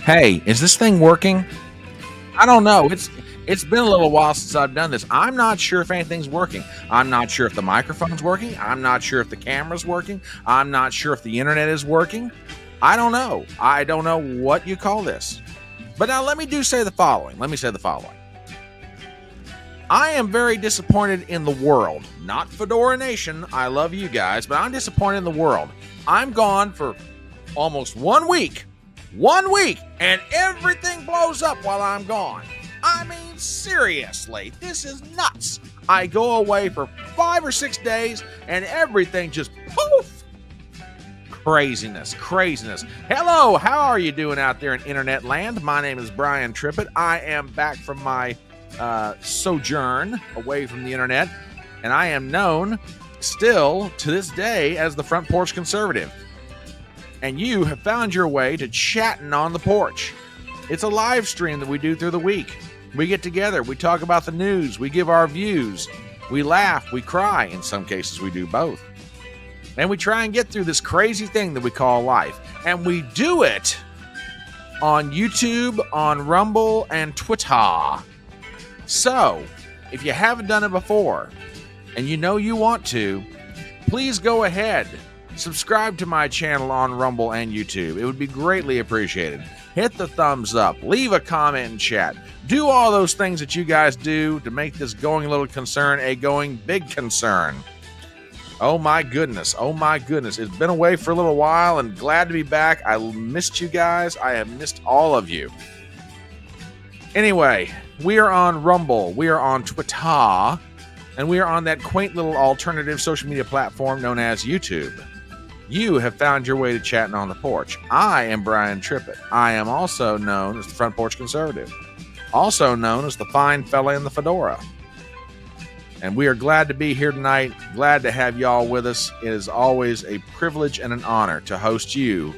Hey, is this thing working? I don't know. It's been a little while since I've done this. I'm not sure if anything's working. I'm not sure if the microphone's working. I'm not sure if the camera's working. I'm not sure if the internet is working. I don't know. I don't know what you call this. But now let me say the following. I am very disappointed in the world. Not Fedora Nation. I love you guys, but I'm disappointed in the world. I'm gone for almost 1 week. 1 week, and everything blows up while I'm gone. I mean, seriously, this is nuts. I go away for 5 or 6 days, and everything just poof. Craziness. Hello, how are you doing out there in internet land? My name is Brian Trippett. I am back from my sojourn away from the internet, and I am known still to this day as the Front Porch Conservative. And you have found your way to Chattin on the Porch. It's a live stream that we do through the week. We get together, we talk about the news, we give our views, we laugh, we cry. In some cases, we do both. And we try and get through this crazy thing that we call life. And we do it on YouTube, on Rumble, and Twitter. So, if you haven't done it before, and you know you want to, please go ahead. Subscribe to my channel on Rumble and YouTube. It would be greatly appreciated. Hit the thumbs up. Leave a comment in chat. Do all those things that you guys do to make this going little concern a going big concern. Oh my goodness. It's been away for a little while and glad to be back. I missed you guys. I have missed all of you. Anyway, we are on Rumble. We are on Twitter. And we are on that quaint little alternative social media platform known as YouTube. You have found your way to Chattin on the Porch. I am Brian Trippett. I am also known as the Front Porch Conservative, also known as the fine fella in the fedora. And we are glad to be here tonight, glad to have y'all with us. It is always a privilege and an honor to host you,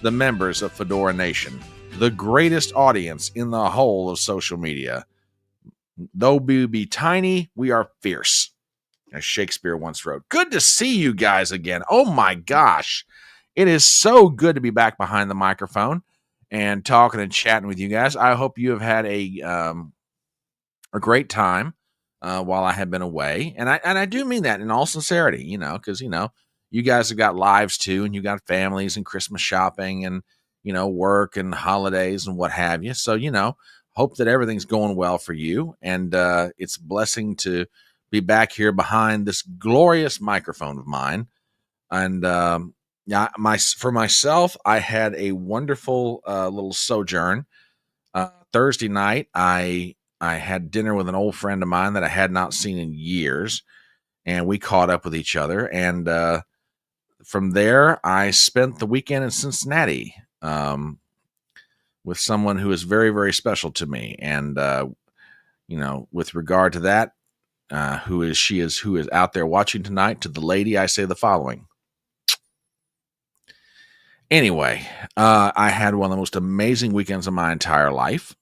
the members of Fedora Nation, the greatest audience in the whole of social media. Though we be tiny, we are fierce, as Shakespeare once wrote. Good to see you guys again. Oh my gosh. It is so good to be back behind the microphone and talking and chatting with you guys. I hope you have had a great time while I have been away. And I do mean that in all sincerity, because, you guys have got lives too, and you got families and Christmas shopping and, work and holidays and what have you. So, hope that everything's going well for you. And it's a blessing to be back here behind this glorious microphone of mine. And for myself, I had a wonderful little sojourn. Thursday night, I had dinner with an old friend of mine that I had not seen in years, and we caught up with each other. And from there, I spent the weekend in Cincinnati with someone who is very, very special to me. And with regard to that, who is out there watching tonight, to the lady, I say the following. Anyway, I had one of the most amazing weekends of my entire life.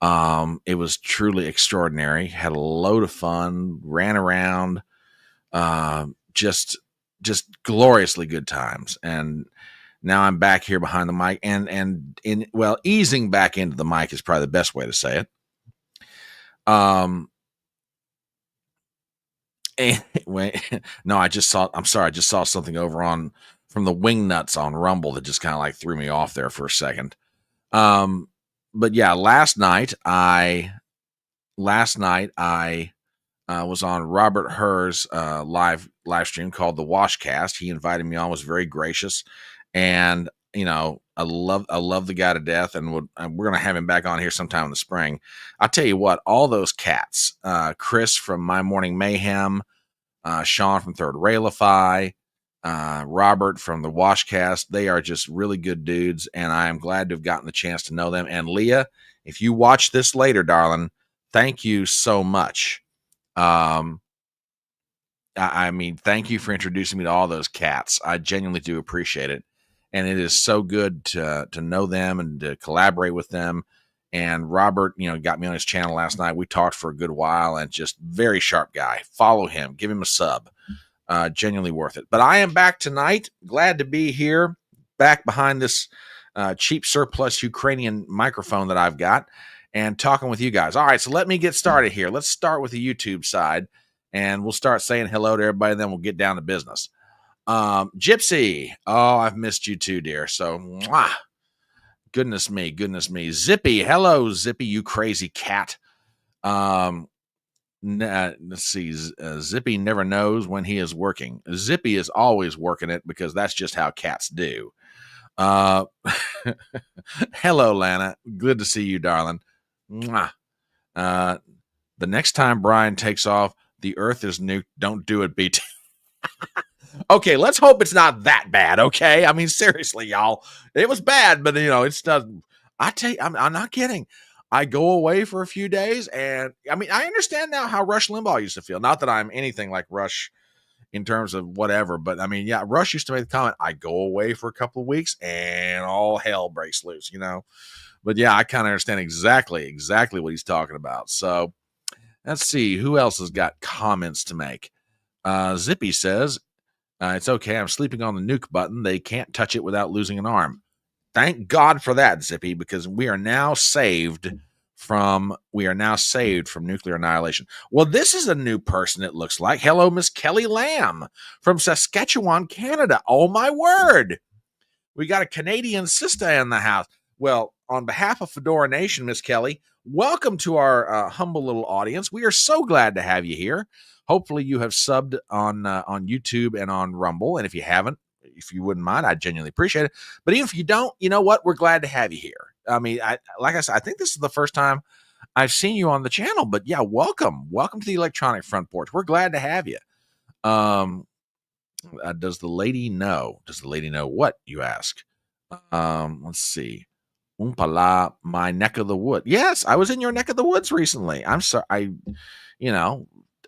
It was truly extraordinary. Had a load of fun, ran around, just gloriously good times. And now I'm back here behind the mic and easing back into the mic is probably the best way to say it. Anyway, no, I just saw something over from the wing nuts on Rumble that just kind of like threw me off there for a second. But yeah, last night I was on Robert Herr's live stream called the Washcast. He invited me on, was very gracious, and I love the guy to death, and we're gonna have him back on here sometime in the spring. I'll tell you what, all those cats, Chris from My Morning Mayhem, Sean from Third Railify, Robert from the Washcast, they are just really good dudes, and I am glad to have gotten the chance to know them. And Leah, if you watch this later, darling, thank you so much. I mean, thank you for introducing me to all those cats. I genuinely do appreciate it. And it is so good to know them and to collaborate with them. And Robert, got me on his channel last night. We talked for a good while, and just very sharp guy. Follow him. Give him a sub. Genuinely worth it. But I am back tonight. Glad to be here. Back behind this cheap surplus Ukrainian microphone that I've got and talking with you guys. All right, so let me get started here. Let's start with the YouTube side, and we'll start saying hello to everybody, and then we'll get down to business. Gypsy, oh, I've missed you too, dear. So, mwah. Goodness me. Zippy, hello, Zippy, you crazy cat. Let's see. Zippy never knows when he is working. Zippy is always working it because that's just how cats do. Hello, Lana. Good to see you, darling. Mwah. The next time Brian takes off, the Earth is nuked. Don't do it, BT. Okay, let's hope it's not that bad. Okay, I mean seriously, y'all, it was bad, but it's doesn't. I tell you, I'm not kidding. I go away for a few days, and I mean, I understand now how Rush Limbaugh used to feel. Not that I'm anything like Rush in terms of whatever, but I mean, yeah, Rush used to make the comment, I go away for a couple of weeks and all hell breaks loose, But yeah, I kind of understand exactly what he's talking about. So let's see who else has got comments to make. Zippy says, it's okay. I'm sleeping on the nuke button. They can't touch it without losing an arm. Thank God for that, Zippy, because we are now saved from nuclear annihilation. Well, this is a new person, it looks like. Hello, Miss Kelly Lamb from Saskatchewan, Canada. Oh, my word. We got a Canadian sister in the house. Well, on behalf of Fedora Nation, Miss Kelly, welcome to our humble little audience. We are so glad to have you here. Hopefully you have subbed on YouTube and on Rumble. And if you haven't, if you wouldn't mind, I'd genuinely appreciate it. But even if you don't, you know what? We're glad to have you here. I mean, like I said, I think this is the first time I've seen you on the channel. But yeah, welcome. Welcome to the Electronic Front Porch. We're glad to have you. Does the lady know? Does the lady know what, you ask? Let's see. Oompala, my neck of the wood. Yes, I was in your neck of the woods recently. I'm sorry.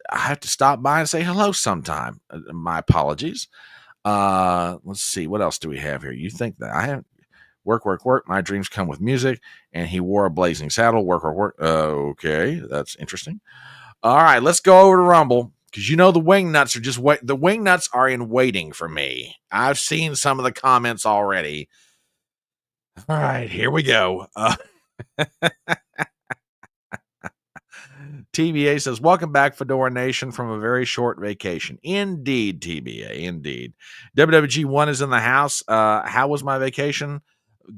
I have to stop by and say hello sometime. My apologies. Let's see. What else do we have here? You think that I have work. My dreams come with music, and he wore a blazing saddle. Work. Okay, that's interesting. All right, let's go over to Rumble because the wing nuts are just wait. The wing nuts are in waiting for me. I've seen some of the comments already. All right, here we go. TBA says, welcome back, Fedora Nation, from a very short vacation. Indeed, TBA, indeed. WWG1 is in the house. How was my vacation?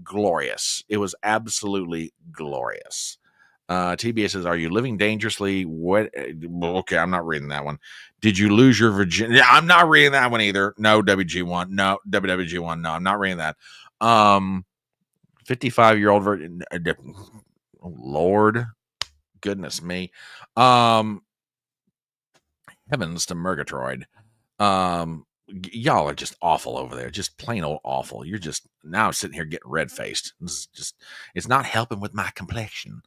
Glorious. It was absolutely glorious. TBA says, are you living dangerously? What? Okay, I'm not reading that one. Did you lose your virginity? Yeah, I'm not reading that one either. No, WG1. No, WWG1. No, I'm not reading that. 55-year-old virgin. Oh, Lord. Goodness me. Heavens to Murgatroyd. Y'all are just awful over there. Just plain old awful. You're just now sitting here getting red faced. It's not helping with my complexion.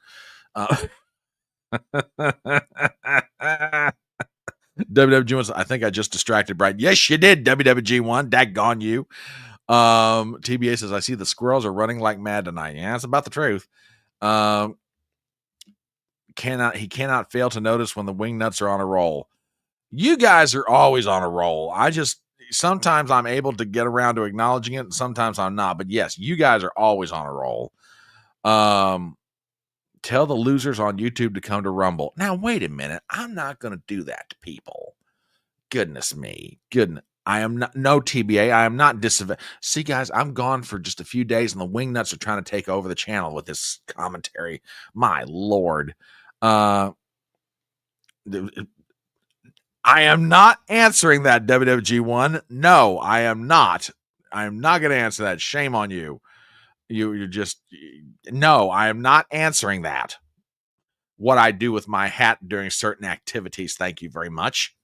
WWG1, I think I just distracted Bright. Yes, you did, WWG1. Daggone you. TBA says, I see the squirrels are running like mad tonight. Yeah, that's about the truth. He cannot fail to notice when the wing nuts are on a roll. You guys are always on a roll. Sometimes I'm able to get around to acknowledging it, and sometimes I'm not. But yes, you guys are always on a roll. Tell the losers on YouTube to come to Rumble. Now, wait a minute. I'm not going to do that to people. Goodness me. I am not, no TBA. I am not See, guys, I'm gone for just a few days, and the wing nuts are trying to take over the channel with this commentary. My Lord. I am not answering that, WWG1. No, I am not. I am not going to answer that. Shame on you. You're just, no, I am not answering that. What I do with my hat during certain activities. Thank you very much.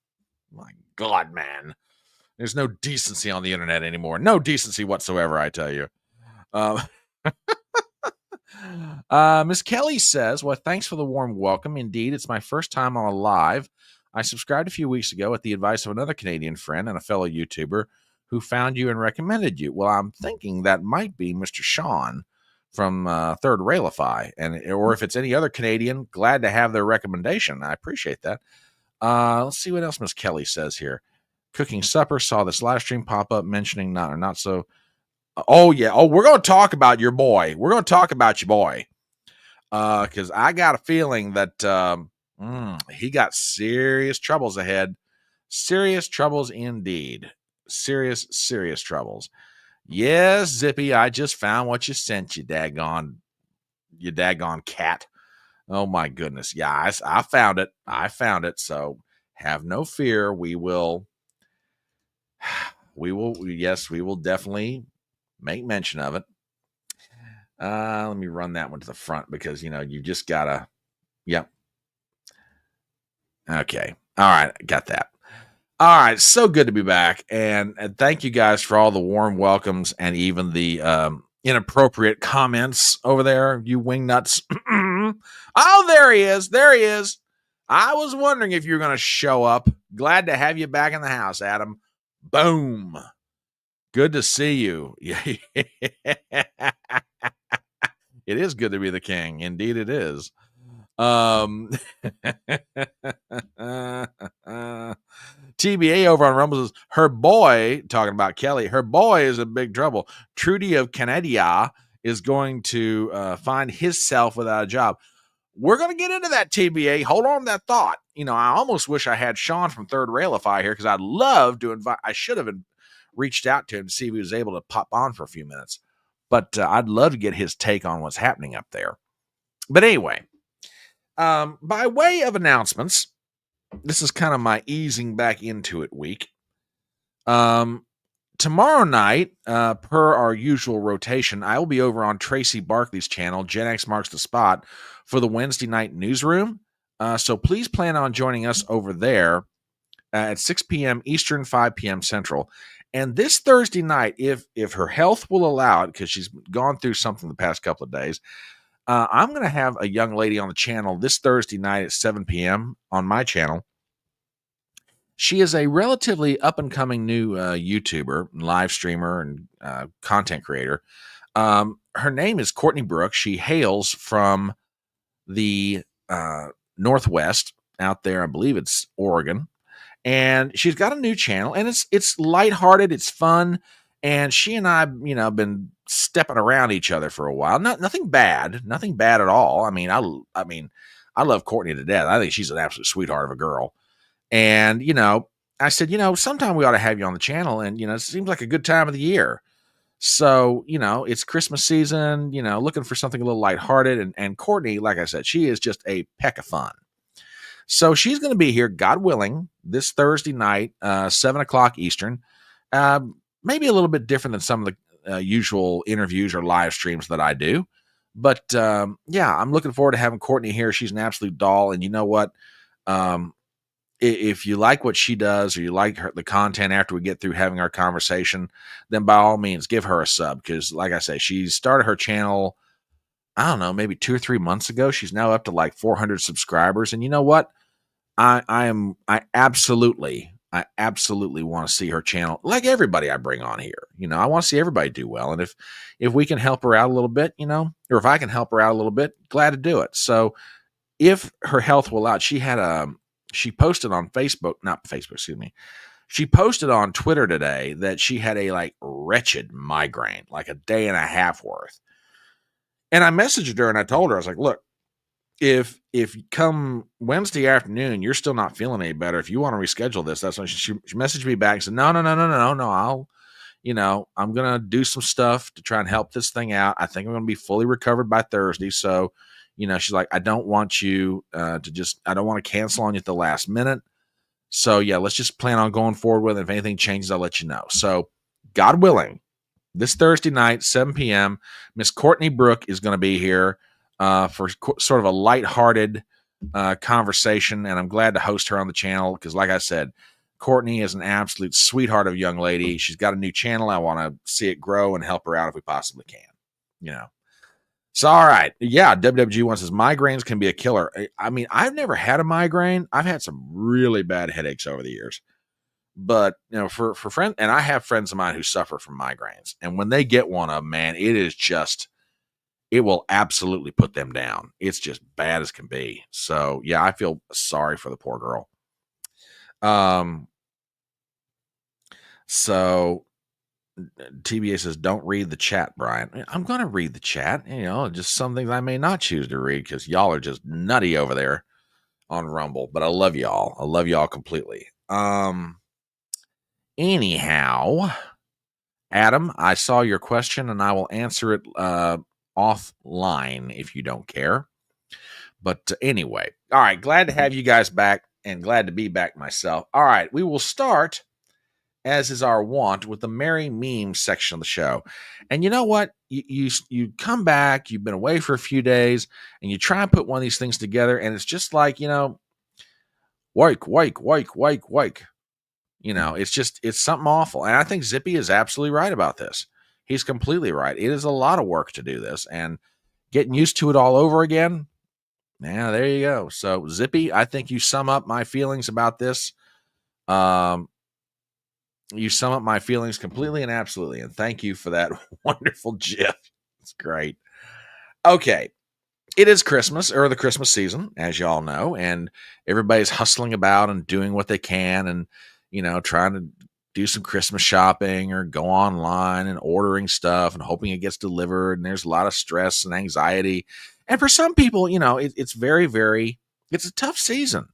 My God, man. There's no decency on the internet anymore. No decency whatsoever, I tell you. Miss Kelly says, well, thanks for the warm welcome. Indeed, it's my first time on a live. I subscribed a few weeks ago at the advice of another Canadian friend and a fellow YouTuber who found you and recommended you. Well, I'm thinking that might be Mr. Sean from Third Railify, or if it's any other Canadian, glad to have their recommendation. I appreciate that. Let's see what else Miss Kelly says here. Cooking supper, saw this live stream pop up mentioning not so. Oh yeah. Oh, we're going to talk about your boy. We're going to talk about your boy. Because I got a feeling that he got serious troubles ahead. Serious troubles indeed. Serious troubles. Yes, Zippy, I just found what you sent, you daggone cat. Oh my goodness. Yeah, I found it. I found it. So have no fear. Yes, we will definitely make mention of it. Let me run that one to the front because, you just gotta, yep. Okay. All right. Got that. All right. So good to be back. And thank you guys for all the warm welcomes and even the inappropriate comments over there, you wing nuts. Oh, there he is. There he is. I was wondering if you were going to show up. Glad to have you back in the house, Adam. Boom. Good to see you. It is good to be the king. Indeed, it is. TBA over on Rumble says her boy, talking about Kelly, her boy is in big trouble. Trudy of Canada is going to find himself without a job. We're going to get into that, TBA. Hold on to that thought. I almost wish I had Sean from Third Railify here because I'd love to invite. I should have reached out to him to see if he was able to pop on for a few minutes. But I'd love to get his take on what's happening up there. But anyway, by way of announcements, this is kind of my easing back into it week. Tomorrow night, per our usual rotation, I will be over on Tracy Barkley's channel, Gen X Marks the Spot, for the Wednesday night newsroom. So please plan on joining us over there at 6 p.m. Eastern, 5 p.m. Central. And this Thursday night, if her health will allow it, because she's gone through something the past couple of days, I'm going to have a young lady on the channel this Thursday night at 7 p.m. on my channel. She is a relatively up-and-coming new YouTuber, live streamer, and content creator. Her name is Courtney Brooks. She hails from the Northwest out there. I believe it's Oregon. And she's got a new channel, and it's lighthearted, it's fun, and she and I, been stepping around each other for a while. Nothing bad at all. I mean, I love Courtney to death. I think she's an absolute sweetheart of a girl. And I said, sometime we ought to have you on the channel, and it seems like a good time of the year. So it's Christmas season. Looking for something a little lighthearted, and Courtney, like I said, she is just a peck of fun. So she's going to be here, God willing, this Thursday night, 7 o'clock Eastern. Maybe a little bit different than some of the usual interviews or live streams that I do. But yeah, I'm looking forward to having Courtney here. She's an absolute doll. And you know what? If you like what she does or you like the content after we get through having our conversation, then by all means, give her a sub. Because like I say, she started her channel, I don't know, maybe 2 or 3 months ago. She's now up to like 400 subscribers. And you know what? I absolutely want to see her channel, like everybody I bring on here. I want to see everybody do well. And if we can help her out a little bit, or if I can help her out a little bit, glad to do it. So if her health will allow, she posted on she posted on Twitter today that she had a wretched migraine, like a day and a half worth. And I messaged her and I told her, I was like, look, if come Wednesday afternoon you're still not feeling any better, if you want to reschedule this, that's when she messaged me back and said, no, I'll, I'm gonna do some stuff to try and help this thing out. I think I'm gonna be fully recovered by Thursday. So, she's like, I don't want you I don't want to cancel on you at the last minute. So yeah, let's just plan on going forward with it. If anything changes, I'll let you know. So God willing, this Thursday night, 7 p.m., Miss Courtney Brooke is going to be here for sort of a lighthearted conversation, and I'm glad to host her on the channel because, like I said, Courtney is an absolute sweetheart of a young lady. She's got a new channel. I want to see it grow and help her out if we possibly can. So, all right. Yeah, WWG1 says migraines can be a killer. I mean, I've never had a migraine. I've had some really bad headaches over the years. But, for friends, and I have friends of mine who suffer from migraines. And when they get one of them, man, it will absolutely put them down. It's just bad as can be. So, yeah, I feel sorry for the poor girl. So TBA says, don't read the chat, Brian. I'm going to read the chat. Just some things I may not choose to read because y'all are just nutty over there on Rumble. But I love y'all. I love y'all completely. Anyhow, Adam, I saw your question and I will answer it offline if you don't care. But anyway, all right. Glad to have you guys back and glad to be back myself. All right. We will start, as is our wont, with the Merry Memes section of the show. And you know what? You come back, you've been away for a few days, and you try and put one of these things together, and it's just like, wake. It's something awful. And I think Zippy is absolutely right about this. He's completely right. It is a lot of work to do this, and getting used to it all over again. Yeah, there you go. So, Zippy, I think you sum up my feelings about this. You sum up my feelings completely and absolutely. And thank you for that wonderful GIF. It's great. Okay. It is Christmas, or the Christmas season, as y'all know, and everybody's hustling about and doing what they can and, trying to do some Christmas shopping or go online and ordering stuff and hoping it gets delivered. And there's a lot of stress and anxiety. And for some people, it's very, very, it's a tough season.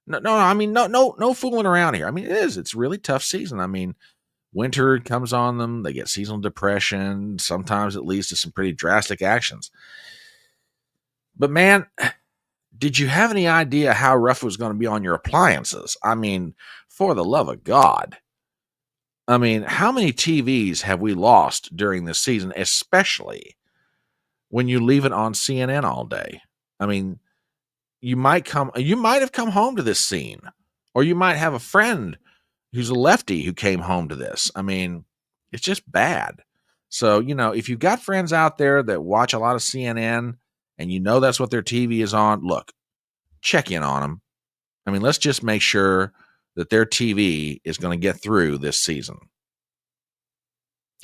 No fooling around here. I mean, it is. It's a really tough season. I mean, winter comes on them. They get seasonal depression. Sometimes it leads to some pretty drastic actions. But man, did you have any idea how rough it was going to be on your appliances? I mean, for the love of God. I mean, how many TVs have we lost during this season, especially when you leave it on CNN all day? I mean, you might have come home to this scene, or you might have a friend who's a lefty who came home to this. I mean, it's just bad. So, if you've got friends out there that watch a lot of CNN and that's what their TV is on, look, check in on them. I mean, let's just make sure that their TV is going to get through this season.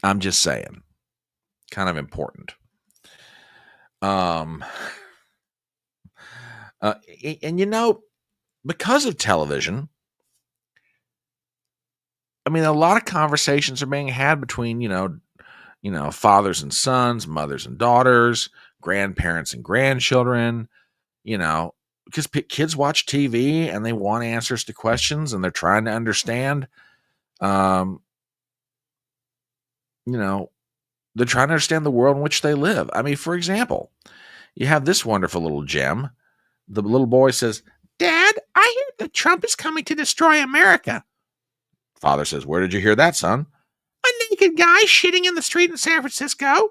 I'm just saying. Kind of important. And because of television, I mean, a lot of conversations are being had between, fathers and sons, mothers and daughters, grandparents and grandchildren, because kids watch TV and they want answers to questions and they're trying to understand, they're trying to understand the world in which they live. I mean, for example, you have this wonderful little gem. The little boy says, "Dad, I hear that Trump is coming to destroy America." Father says, "Where did you hear that, son?" "A naked guy shitting in the street in San Francisco."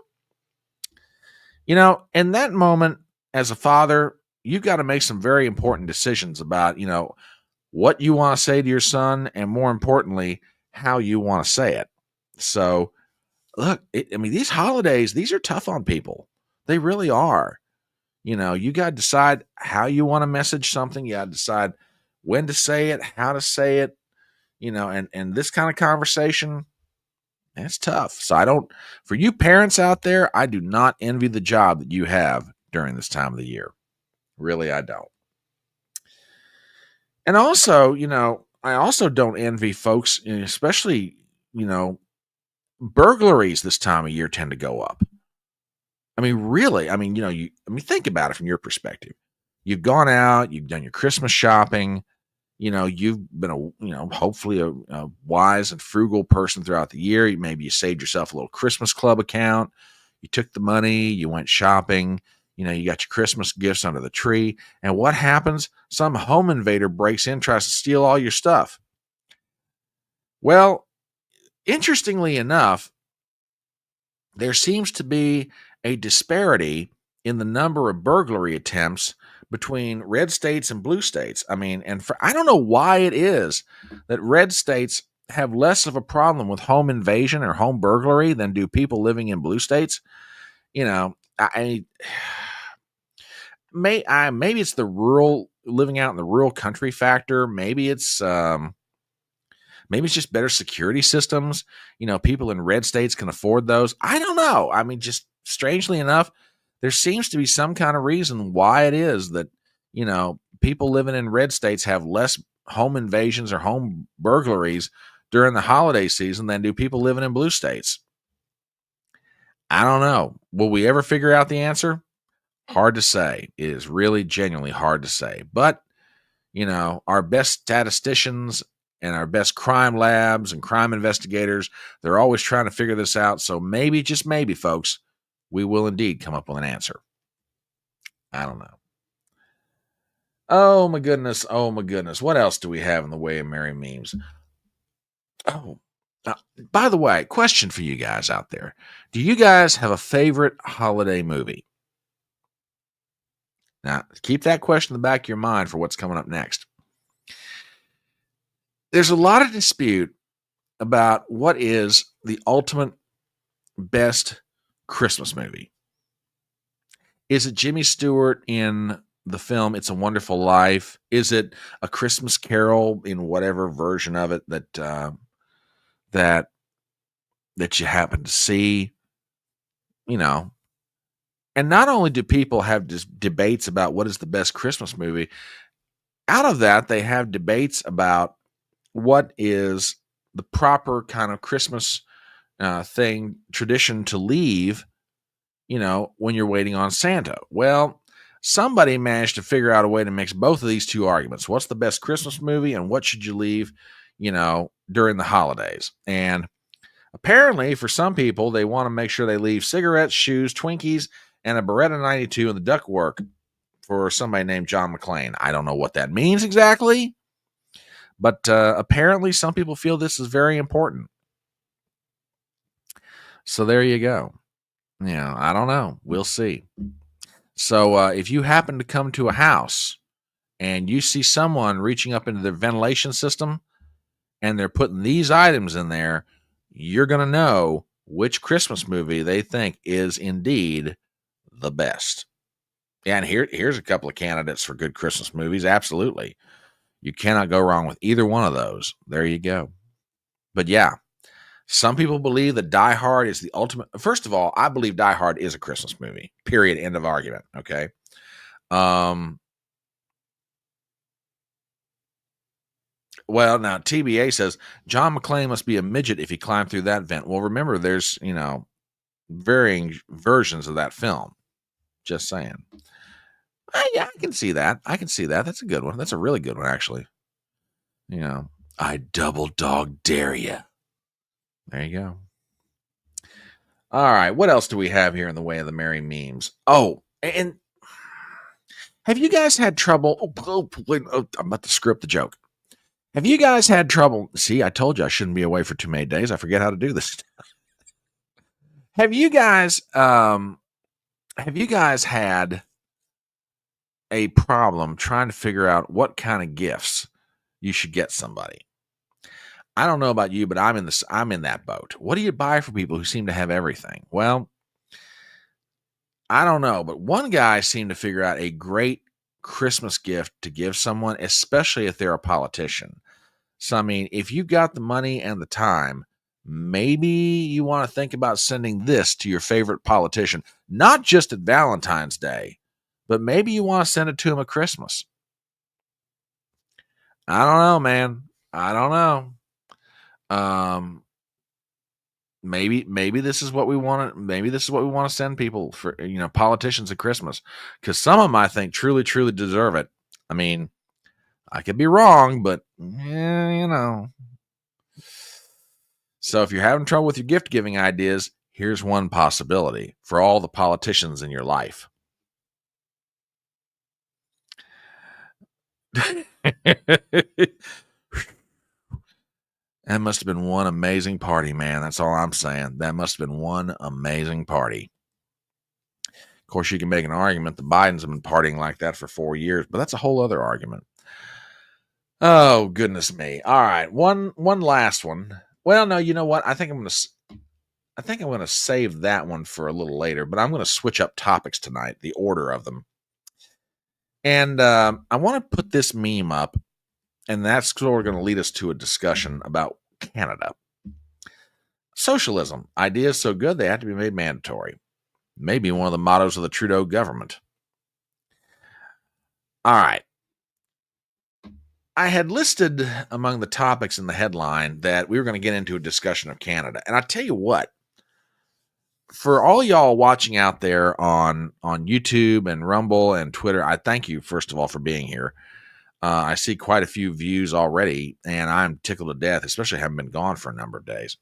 In that moment, as a father, you've got to make some very important decisions about, what you want to say to your son, and more importantly, how you want to say it. So, look, these holidays, these are tough on people. They really are. You got to decide how you want to message something. You got to decide when to say it, how to say it, and this kind of conversation, it's tough. So for you parents out there, I do not envy the job that you have during this time of the year. Really, I don't. And also, I also don't envy folks, especially, burglaries this time of year tend to go up. I mean, really, think about it from your perspective. You've gone out, you've done your Christmas shopping, you've been hopefully a wise and frugal person throughout the year. Maybe you saved yourself a little Christmas club account. You took the money, you went shopping, you got your Christmas gifts under the tree. And what happens? Some home invader breaks in, tries to steal all your stuff. Well, interestingly enough, there seems to be a disparity in the number of burglary attempts between red states and blue states. I mean, I don't know why it is that red states have less of a problem with home invasion or home burglary than do people living in blue states. Maybe it's the rural, living out in the rural country factor. Maybe it's just better security systems. People in red states can afford those. I don't know. I mean, just strangely enough, there seems to be some kind of reason why it is that, people living in red states have less home invasions or home burglaries during the holiday season than do people living in blue states? I don't know. Will we ever figure out the answer? Hard to say. It is really genuinely hard to say. But, our best statisticians and our best crime labs and crime investigators, they're always trying to figure this out. So maybe, just maybe, folks, we will indeed come up with an answer. I don't know. Oh my goodness. Oh my goodness. What else do we have in the way of merry memes? Oh, by the way, question for you guys out there. Do you guys have a favorite holiday movie? Now, keep that question in the back of your mind for what's coming up next. There's a lot of dispute about what is the ultimate best Christmas movie. Is it Jimmy Stewart in the film It's a Wonderful Life? Is it A Christmas Carol in whatever version of it that you happen to see? And not only do people have debates about what is the best Christmas movie, out of that, they have debates about what is the proper kind of Christmas tradition to leave, when you're waiting on Santa. Well, somebody managed to figure out a way to mix both of these two arguments. What's the best Christmas movie and what should you leave, during the holidays? And apparently, for some people, they want to make sure they leave cigarettes, shoes, Twinkies, and a Beretta 92 in the ductwork for somebody named John McClane. I don't know what that means exactly, but apparently some people feel this is very important. So there you go. I don't know. We'll see. So if you happen to come to a house and you see someone reaching up into their ventilation system and they're putting these items in there, you're going to know which Christmas movie they think is indeed the best. Yeah, and here's a couple of candidates for good Christmas movies. Absolutely. You cannot go wrong with either one of those. There you go. But yeah, some people believe that Die Hard is the ultimate. First of all, I believe Die Hard is a Christmas movie. Period. End of argument. Okay. Well, now TBA says John McClane must be a midget if he climbed through that vent. Well, remember, there's varying versions of that film. Just saying. Yeah, I can see that. That's a good one. That's a really good one, actually. I double dog dare you. There you go. All right, what else do we have here in the way of the merry memes? Oh, and have you guys had trouble? I'm about to screw up the joke. Have you guys had trouble? See, I told you I shouldn't be away for too many days. I forget how to do this. Have you guys had a problem trying to figure out what kind of gifts you should get somebody? I don't know about you, but I'm in that boat. What do you buy for people who seem to have everything? Well, I don't know, but one guy seemed to figure out a great Christmas gift to give someone, especially if they're a politician. So, I mean, if you've got the money and the time, maybe you want to think about sending this to your favorite politician, not just at Valentine's Day, but maybe you want to send it to him at Christmas. I don't know, man. I don't know. Maybe this is what we want to. Maybe this is what we want to send people for. Politicians at Christmas, because some of them I think truly deserve it. I mean, I could be wrong, but So if you're having trouble with your gift giving ideas, here's one possibility for all the politicians in your life. That must have been one amazing party, man. That's all I'm saying. That must have been one amazing party. Of course, you can make an argument that Biden's been partying like that for 4 years, but that's a whole other argument. Oh, goodness me. All right. One last one. Well, no, you know what? I think I'm going to save that one for a little later, but I'm going to switch up topics tonight, the order of them. And I want to put this meme up, and that's sort of going to lead us to a discussion about Canada. Socialism. Ideas so good they have to be made mandatory. Maybe one of the mottos of the Trudeau government. All right. I had listed among the topics in the headline that we were going to get into a discussion of Canada. And I tell you what, for all y'all watching out there on YouTube and Rumble and Twitter, I thank you, first of all, for being here. I see quite a few views already, and I'm tickled to death, especially having been gone for a number of days.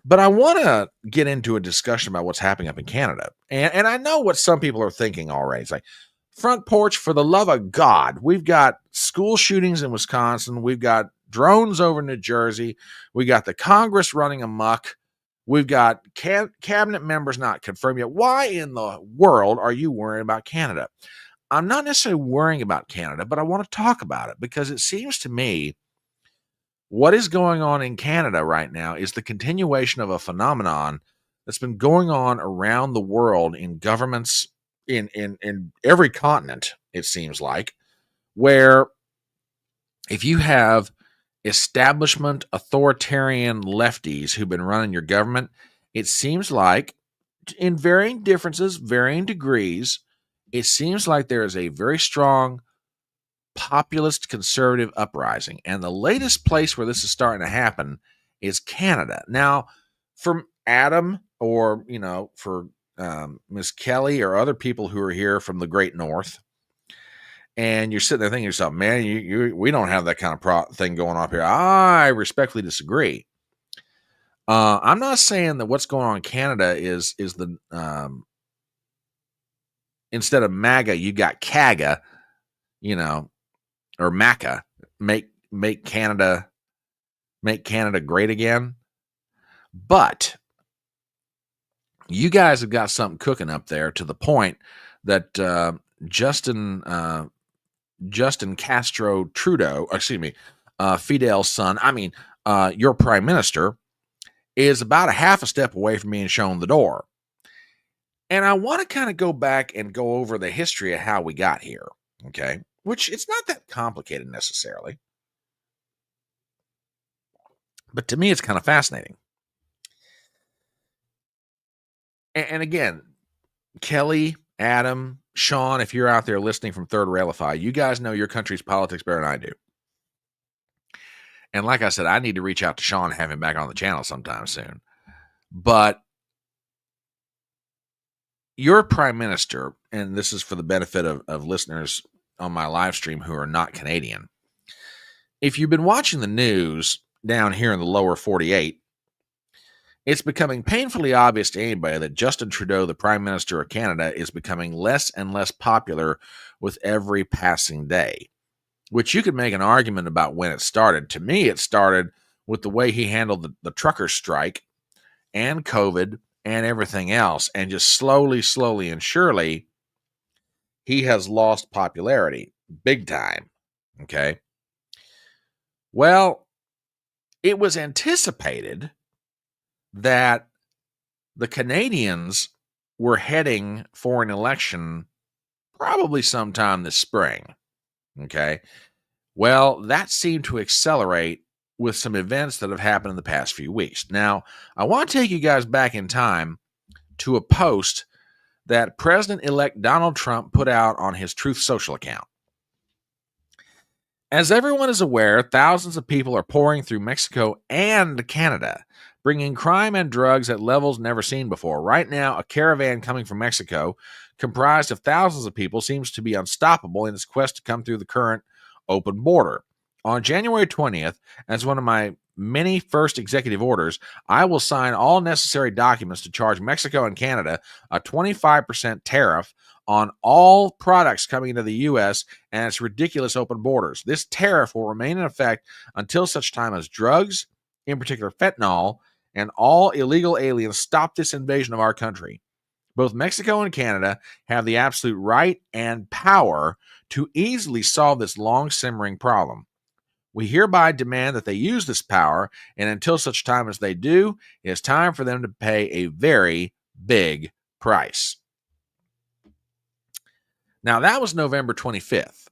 But I want to get into a discussion about what's happening up in Canada. And I know what some people are thinking already. It's like, front porch, for the love of God. We've got school shootings in Wisconsin. We've got drones over New Jersey. We got the Congress running amok. We've got cabinet members not confirmed yet. Why in the world are you worrying about Canada? I'm not necessarily worrying about Canada, but I want to talk about it because it seems to me what is going on in Canada right now is the continuation of a phenomenon that's been going on around the world in governments in every continent, it seems like, where if you have establishment authoritarian lefties who've been running your government, it seems like in varying differences, varying degrees, it seems like there is a very strong populist conservative uprising. And the latest place where this is starting to happen is Canada. Now, from Adam or, for Miss Kelly or other people who are here from the Great North, and you're sitting there thinking to yourself, man, we don't have that kind of thing going on here. I respectfully disagree. I'm not saying that what's going on in Canada is the instead of MAGA, you got CAGA, or MACA, make Canada great again. But you guys have got something cooking up there to the point that Justin Castro Trudeau, Fidel's son, your prime minister, is about a half a step away from being shown the door. And I want to kind of go back and go over the history of how we got here, okay? Which it's not that complicated necessarily. But to me, it's kind of fascinating. And again, Kelly, Adam, Sean, if you're out there listening from Third Railify, you guys know your country's politics better than I do. And like I said, I need to reach out to Sean and have him back on the channel sometime soon. But your prime minister, and this is for the benefit of listeners on my live stream who are not Canadian, if you've been watching the news down here in the lower 48, it's becoming painfully obvious to anybody that Justin Trudeau, the Prime Minister of Canada, is becoming less and less popular with every passing day, which you could make an argument about when it started. To me, it started with the way he handled the trucker strike and COVID and everything else, and just slowly and surely, he has lost popularity big time, okay? Well, it was anticipated that the Canadians were heading for an election probably sometime this spring, okay? Well, that seemed to accelerate with some events that have happened in the past few weeks. Now, I want to take you guys back in time to a post that President-elect Donald Trump put out on his Truth Social account. As everyone is aware, thousands of people are pouring through Mexico and Canada, bringing crime and drugs at levels never seen before. Right now, a caravan coming from Mexico, comprised of thousands of people, seems to be unstoppable in its quest to come through the current open border. On January 20th, as one of my many first executive orders, I will sign all necessary documents to charge Mexico and Canada a 25% tariff on all products coming into the U.S. and its ridiculous open borders. This tariff will remain in effect until such time as drugs, in particular fentanyl, and all illegal aliens stop this invasion of our country. Both Mexico and Canada have the absolute right and power to easily solve this long-simmering problem. We hereby demand that they use this power, and until such time as they do, it is time for them to pay a very big price. Now, that was November 25th.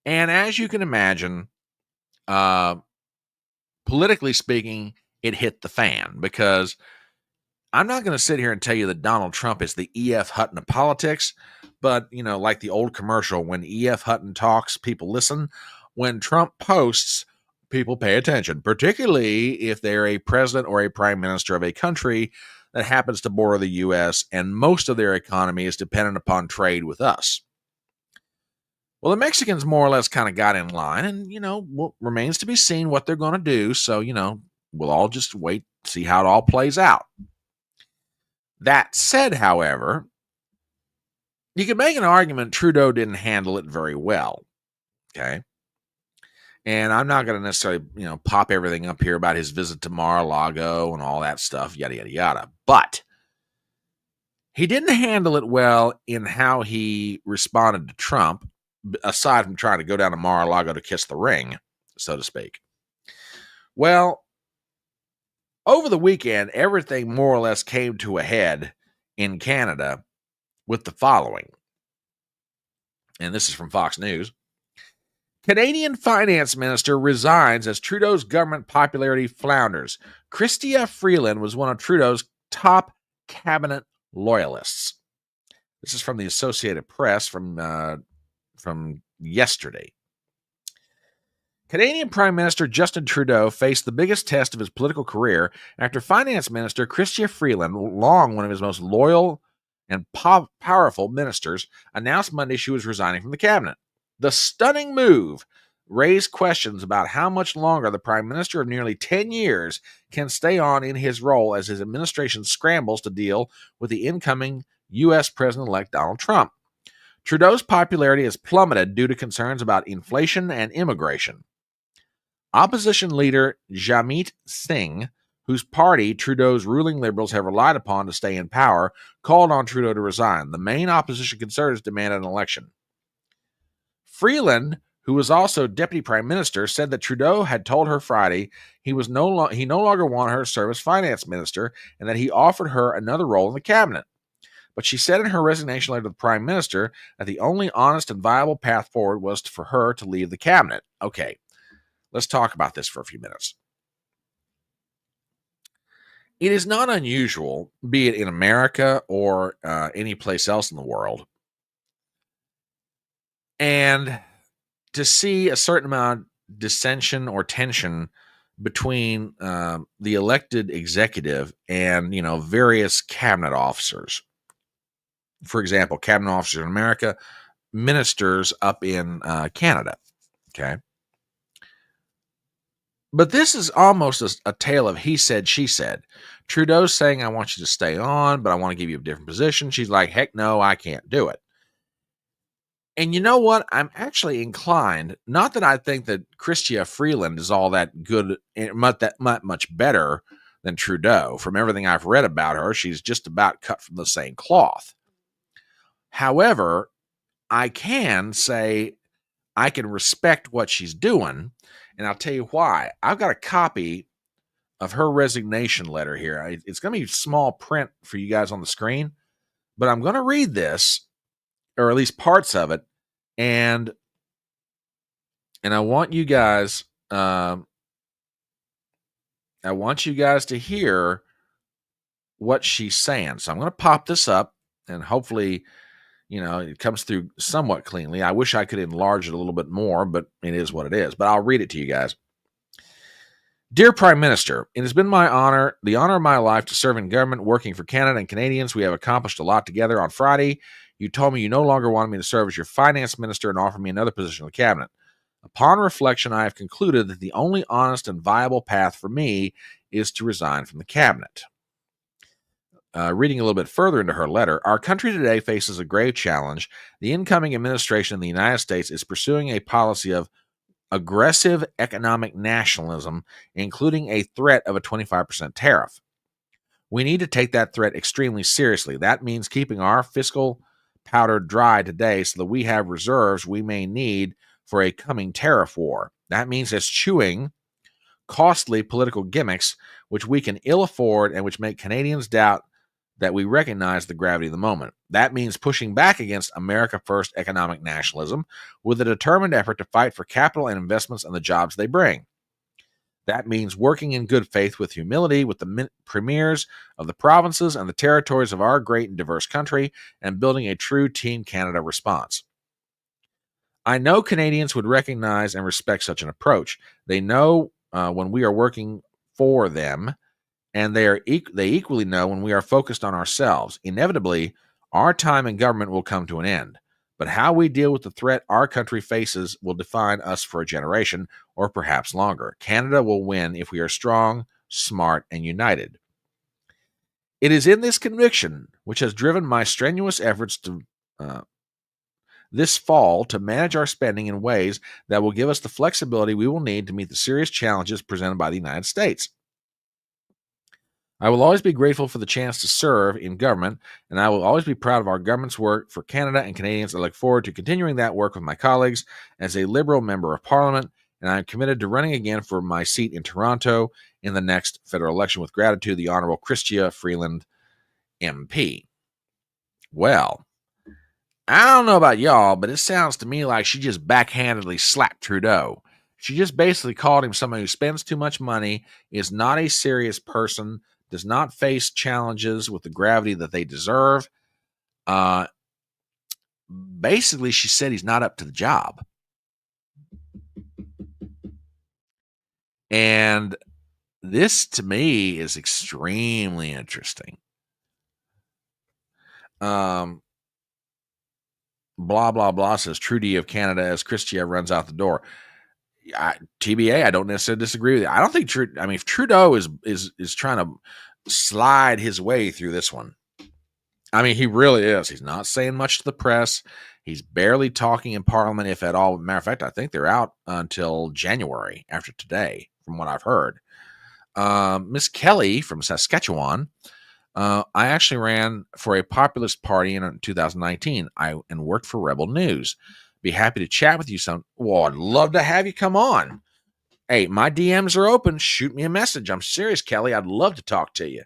And as you can imagine, politically speaking, it hit the fan, because I'm not going to sit here and tell you that Donald Trump is the E.F. Hutton of politics, but, like the old commercial, when E.F. Hutton talks, people listen. when Trump posts, people pay attention, particularly if they're a president or a prime minister of a country that happens to border the U.S., and most of their economy is dependent upon trade with us. Well, the Mexicans more or less kind of got in line, and, remains to be seen what they're going to do. So, we'll all just wait, see how it all plays out. That said, however, you can make an argument Trudeau didn't handle it very well. Okay. And I'm not going to necessarily, pop everything up here about his visit to Mar-a-Lago and all that stuff, yada, yada, yada. But he didn't handle it well in how he responded to Trump, aside from trying to go down to Mar-a-Lago to kiss the ring, so to speak. Well, over the weekend, everything more or less came to a head in Canada with the following. And this is from Fox News. Canadian finance minister resigns as Trudeau's government popularity flounders. Chrystia Freeland was one of Trudeau's top cabinet loyalists. This is from the Associated Press from yesterday. Canadian Prime Minister Justin Trudeau faced the biggest test of his political career after Finance Minister Chrystia Freeland, long one of his most loyal and powerful ministers, announced Monday she was resigning from the cabinet. The stunning move raised questions about how much longer the Prime Minister of nearly 10 years can stay on in his role as his administration scrambles to deal with the incoming U.S. President-elect Donald Trump. Trudeau's popularity has plummeted due to concerns about inflation and immigration. Opposition leader Jagmeet Singh, whose party Trudeau's ruling Liberals have relied upon to stay in power, called on Trudeau to resign. The main opposition Conservatives demanded an election. Freeland, who was also Deputy Prime Minister, said that Trudeau had told her Friday he no longer wanted her to serve as Finance Minister and that he offered her another role in the cabinet. But she said in her resignation letter to the Prime Minister that the only honest and viable path forward was for her to leave the cabinet. Okay, let's talk about this for a few minutes. It is not unusual, be it in America or any place else in the world, and to see a certain amount of dissension or tension between the elected executive and, various cabinet officers. For example, cabinet officers in America, ministers up in Canada. Okay. But this is almost a tale of he said, she said. Trudeau's saying, I want you to stay on, but I want to give you a different position. She's like, heck no, I can't do it. And you know what? I'm actually inclined, not that I think that Chrystia Freeland is all that good, much better than Trudeau. From everything I've read about her, she's just about cut from the same cloth. However, I can say I can respect what she's doing, and I'll tell you why. I've got a copy of her resignation letter here. It's going to be small print for you guys on the screen, but I'm going to read this, or at least parts of it, and I want you guys to hear what she's saying. So I'm going to pop this up, and hopefully, it comes through somewhat cleanly. I wish I could enlarge it a little bit more, but it is what it is. But I'll read it to you guys. Dear Prime Minister, it has been the honor of my life to serve in government working for Canada and Canadians. We have accomplished a lot together. On Friday, you told me you no longer wanted me to serve as your finance minister and offered me another position in the cabinet. Upon reflection, I have concluded that the only honest and viable path for me is to resign from the cabinet. Reading a little bit further into her letter, our country today faces a grave challenge. The incoming administration in the United States is pursuing a policy of aggressive economic nationalism, including a threat of a 25% tariff. We need to take that threat extremely seriously. That means keeping our fiscal powder dry today so that we have reserves we may need for a coming tariff war. That means eschewing costly political gimmicks which we can ill afford and which make Canadians doubt that we recognize the gravity of the moment. That means pushing back against America First economic nationalism with a determined effort to fight for capital and investments and the jobs they bring. That means working in good faith with humility with the premiers of the provinces and the territories of our great and diverse country and building a true Team Canada response. I know Canadians would recognize and respect such an approach. They know when we are working for them, and they equally know when we are focused on ourselves. Inevitably, our time in government will come to an end. But how we deal with the threat our country faces will define us for a generation, or perhaps longer. Canada will win if we are strong, smart, and united. It is in this conviction which has driven my strenuous efforts to this fall to manage our spending in ways that will give us the flexibility we will need to meet the serious challenges presented by the United States. I will always be grateful for the chance to serve in government, and I will always be proud of our government's work for Canada and Canadians. I look forward to continuing that work with my colleagues as a Liberal member of Parliament, and I am committed to running again for my seat in Toronto in the next federal election. With gratitude, the Honorable Chrystia Freeland, MP. Well, I don't know about y'all, but it sounds to me like she just backhandedly slapped Trudeau. She just basically called him someone who spends too much money, is not a serious person, does not face challenges with the gravity that they deserve. Basically, she said he's not up to the job. And this, to me, is extremely interesting. Blah, blah, blah, says Trudy of Canada as Chrystia runs out the door. TBA, I don't necessarily disagree with you. I don't think if Trudeau is trying to slide his way through this one. I mean, he really is. He's not saying much to the press. He's barely talking in Parliament, if at all. Matter of fact, I think they're out until January after today, from what I've heard. Miss Kelly from Saskatchewan. I actually ran for a populist party in 2019 and worked for Rebel News. Be happy to chat with you some. Well, I'd love to have you come on. Hey, my DMs are open. Shoot me a message. I'm serious, Kelly. I'd love to talk to you.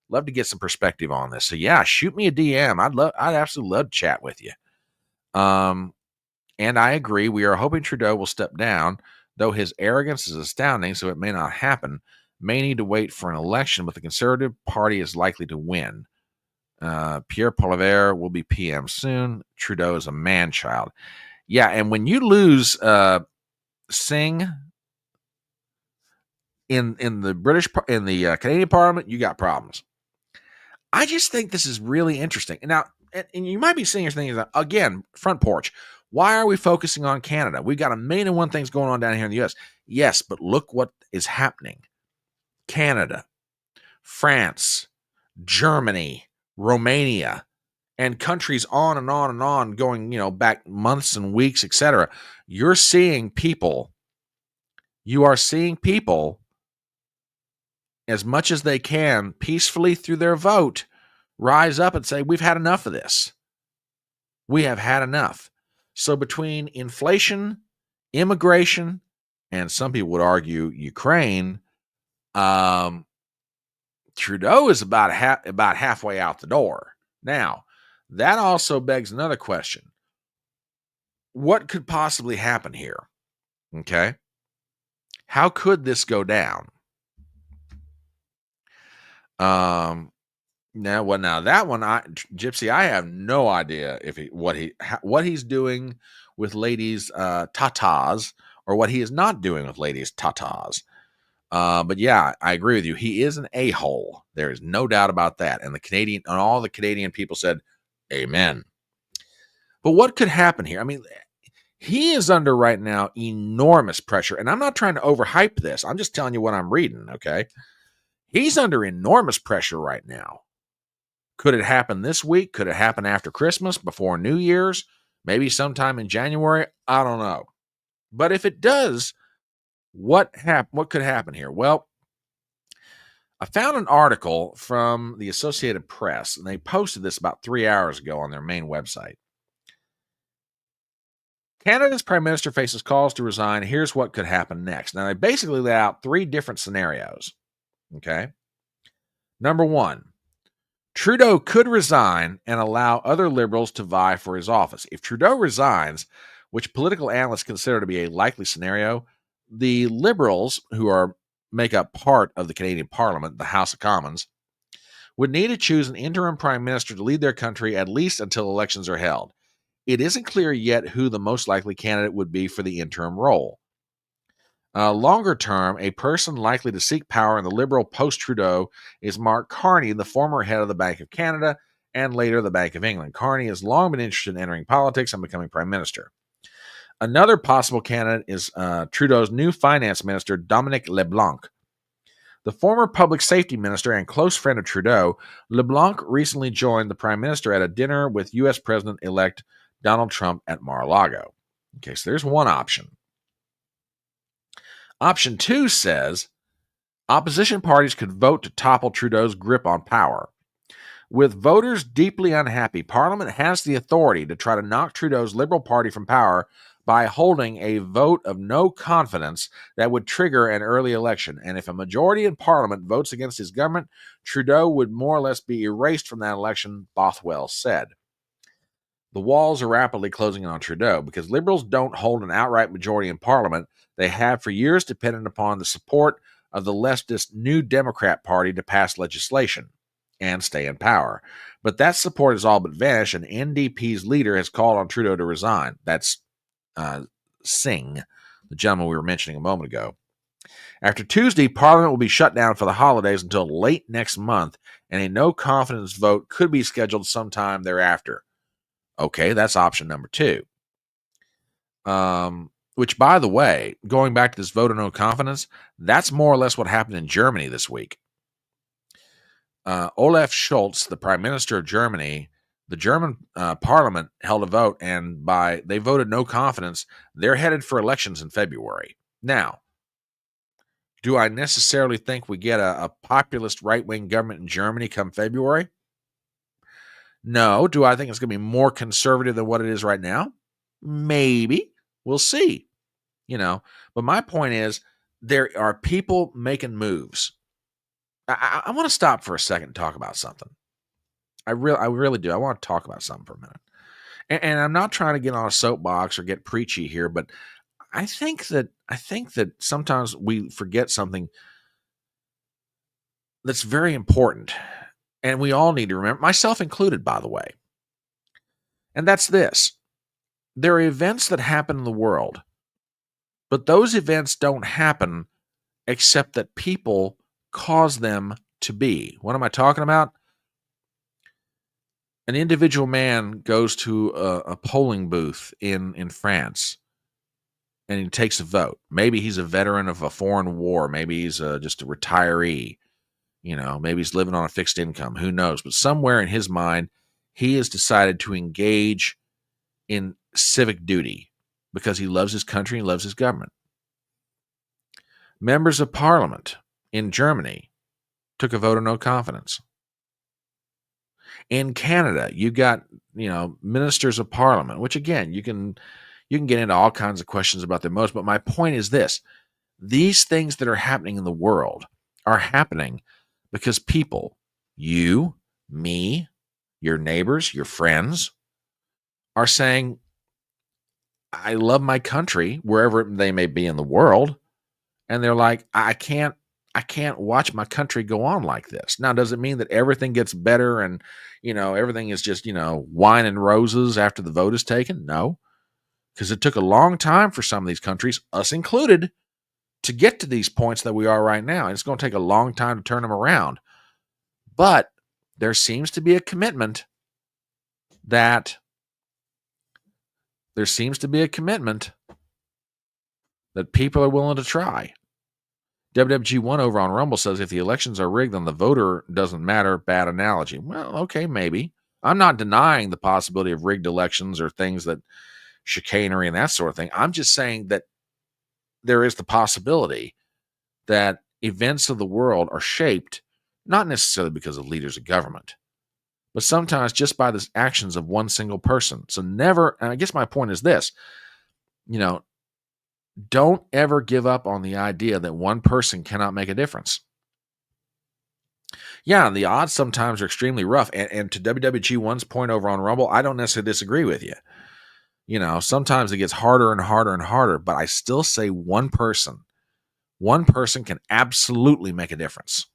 Love to get some perspective on this. So yeah, shoot me a DM. I'd absolutely love to chat with you. And I agree. We are hoping Trudeau will step down, though his arrogance is astounding, so it may not happen. May need to wait for an election, but the Conservative Party is likely to win. Pierre Poilievre will be PM soon. Trudeau is a man-child. Yeah, and when you lose Singh in the Canadian Parliament, you got problems. I just think this is really interesting. Now, and you might be seeing your things again, Front Porch. Why are we focusing on Canada? We've got a million and one things going on down here in the U.S. Yes, but look what is happening. Canada, France, Germany, Romania, and countries on and on and on going, back months and weeks, etc. You are seeing people, as much as they can, peacefully through their vote, rise up and say, we've had enough of this. We have had enough. So between inflation, immigration, and some people would argue Ukraine, Trudeau is about halfway out the door. Now, that also begs another question. What could possibly happen here? Okay. How could this go down? Now that one, Gypsy, I have no idea if what he's doing with ladies tatas, or what he is not doing with ladies tatas. But yeah, I agree with you. He is an a-hole. There is no doubt about that. And all the Canadian people said, amen. But what could happen here? I mean, he is under right now enormous pressure. And I'm not trying to overhype this. I'm just telling you what I'm reading, okay? He's under enormous pressure right now. Could it happen this week? Could it happen after Christmas, before New Year's? Maybe sometime in January? I don't know. But if it does, what could happen here? Well, I found an article from the Associated Press, and they posted this about 3 hours ago on their main website. Canada's Prime Minister faces calls to resign. Here's what could happen next. Now, they basically lay out 3 different scenarios. Okay. Number 1, Trudeau could resign and allow other Liberals to vie for his office. If Trudeau resigns, which political analysts consider to be a likely scenario, the Liberals, who make up part of the Canadian Parliament, the House of Commons, would need to choose an interim prime minister to lead their country at least until elections are held. it isn't clear yet who the most likely candidate would be for the interim role. Longer term, a person likely to seek power in the Liberal post-Trudeau is Mark Carney, the former head of the Bank of Canada and later the Bank of England. Carney has long been interested in entering politics and becoming Prime Minister. Another possible candidate is Trudeau's new finance minister, Dominic LeBlanc. The former public safety minister and close friend of Trudeau, LeBlanc recently joined the Prime Minister at a dinner with U.S. President-elect Donald Trump at Mar-a-Lago. Okay, so there's one option. Option 2 says opposition parties could vote to topple Trudeau's grip on power. With voters deeply unhappy, Parliament has the authority to try to knock Trudeau's Liberal Party from power by holding a vote of no confidence that would trigger an early election. And if a majority in Parliament votes against his government, Trudeau would more or less be erased from that election, Bothwell said. The walls are rapidly closing in on Trudeau because Liberals don't hold an outright majority in Parliament. They have for years depended upon the support of the leftist New Democrat Party to pass legislation and stay in power. But that support has all but vanished, and NDP's leader has called on Trudeau to resign. That's Singh, the gentleman we were mentioning a moment ago. After Tuesday, Parliament will be shut down for the holidays until late next month, and a no-confidence vote could be scheduled sometime thereafter. Okay, that's option number 2. Which, by the way, going back to this vote of no confidence, that's more or less what happened in Germany this week. Olaf Scholz, the Prime Minister of Germany, the German Parliament held a vote, and they voted no confidence. They're headed for elections in February. Now, do I necessarily think we get a populist right-wing government in Germany come February? No. Do I think it's going to be more conservative than what it is right now? Maybe. We'll see. But my point is, there are people making moves. I want to stop for a second and talk about something. I really do. I want to talk about something for a minute. And I'm not trying to get on a soapbox or get preachy here, but I think that sometimes we forget something that's very important. And we all need to remember, myself included, by the way. And that's this. There are events that happen in the world, but those events don't happen except that people cause them to be. What am I talking about? An individual man goes to a polling booth in France, and he takes a vote. Maybe he's a veteran of a foreign war. Maybe he's just a retiree. Maybe he's living on a fixed income. Who knows? But somewhere in his mind, he has decided to engage in civic duty because he loves his country and loves his government. Members of Parliament in Germany took a vote of no confidence. In Canada, you got, ministers of Parliament, which again, you can get into all kinds of questions about their motives. But my point is this: these things that are happening in the world are happening because people, you, me, your neighbors, your friends, are saying, I love my country wherever they may be in the world. And they're like, I can't watch my country go on like this. Now, does it mean that everything gets better and, everything is just, wine and roses after the vote is taken? No, because it took a long time for some of these countries, us included, to get to these points that we are right now. And it's going to take a long time to turn them around. But there seems to be a commitment that people are willing to try. WWG1 over on Rumble says, if the elections are rigged, then the voter doesn't matter. Bad analogy. Well, okay, maybe. I'm not denying the possibility of rigged elections or things that chicanery and that sort of thing. I'm just saying that there is the possibility that events of the world are shaped not necessarily because of leaders of government, but sometimes just by the actions of one single person. So never, and I guess my point is this, don't ever give up on the idea that one person cannot make a difference. Yeah, the odds sometimes are extremely rough. And to WWG1's point over on Rumble, I don't necessarily disagree with you. Sometimes it gets harder and harder and harder, but I still say one person can absolutely make a difference.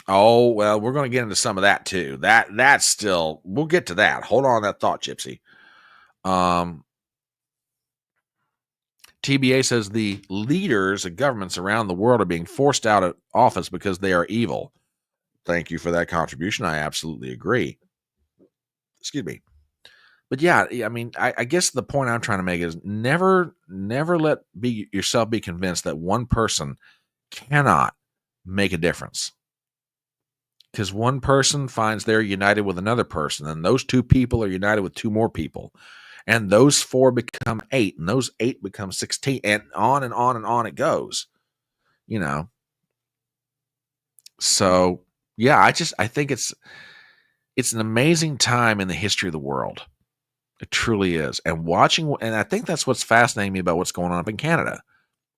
Oh, well, we're going to get into some of that too. That's still, we'll get to that. Hold on that thought, Gypsy. TBA says the leaders of governments around the world are being forced out of office because they are evil. Thank you for that contribution. I absolutely agree. Excuse me. But yeah, I mean, I guess the point I'm trying to make is never let yourself be convinced that one person cannot make a difference. Because one person finds they're united with another person, and those two people are united with two more people. And those four become 8, and those 8 become 16, and on and on and on it goes. You know. So yeah, I think it's an amazing time in the history of the world. It truly is. And I think that's what's fascinating me about what's going on up in Canada.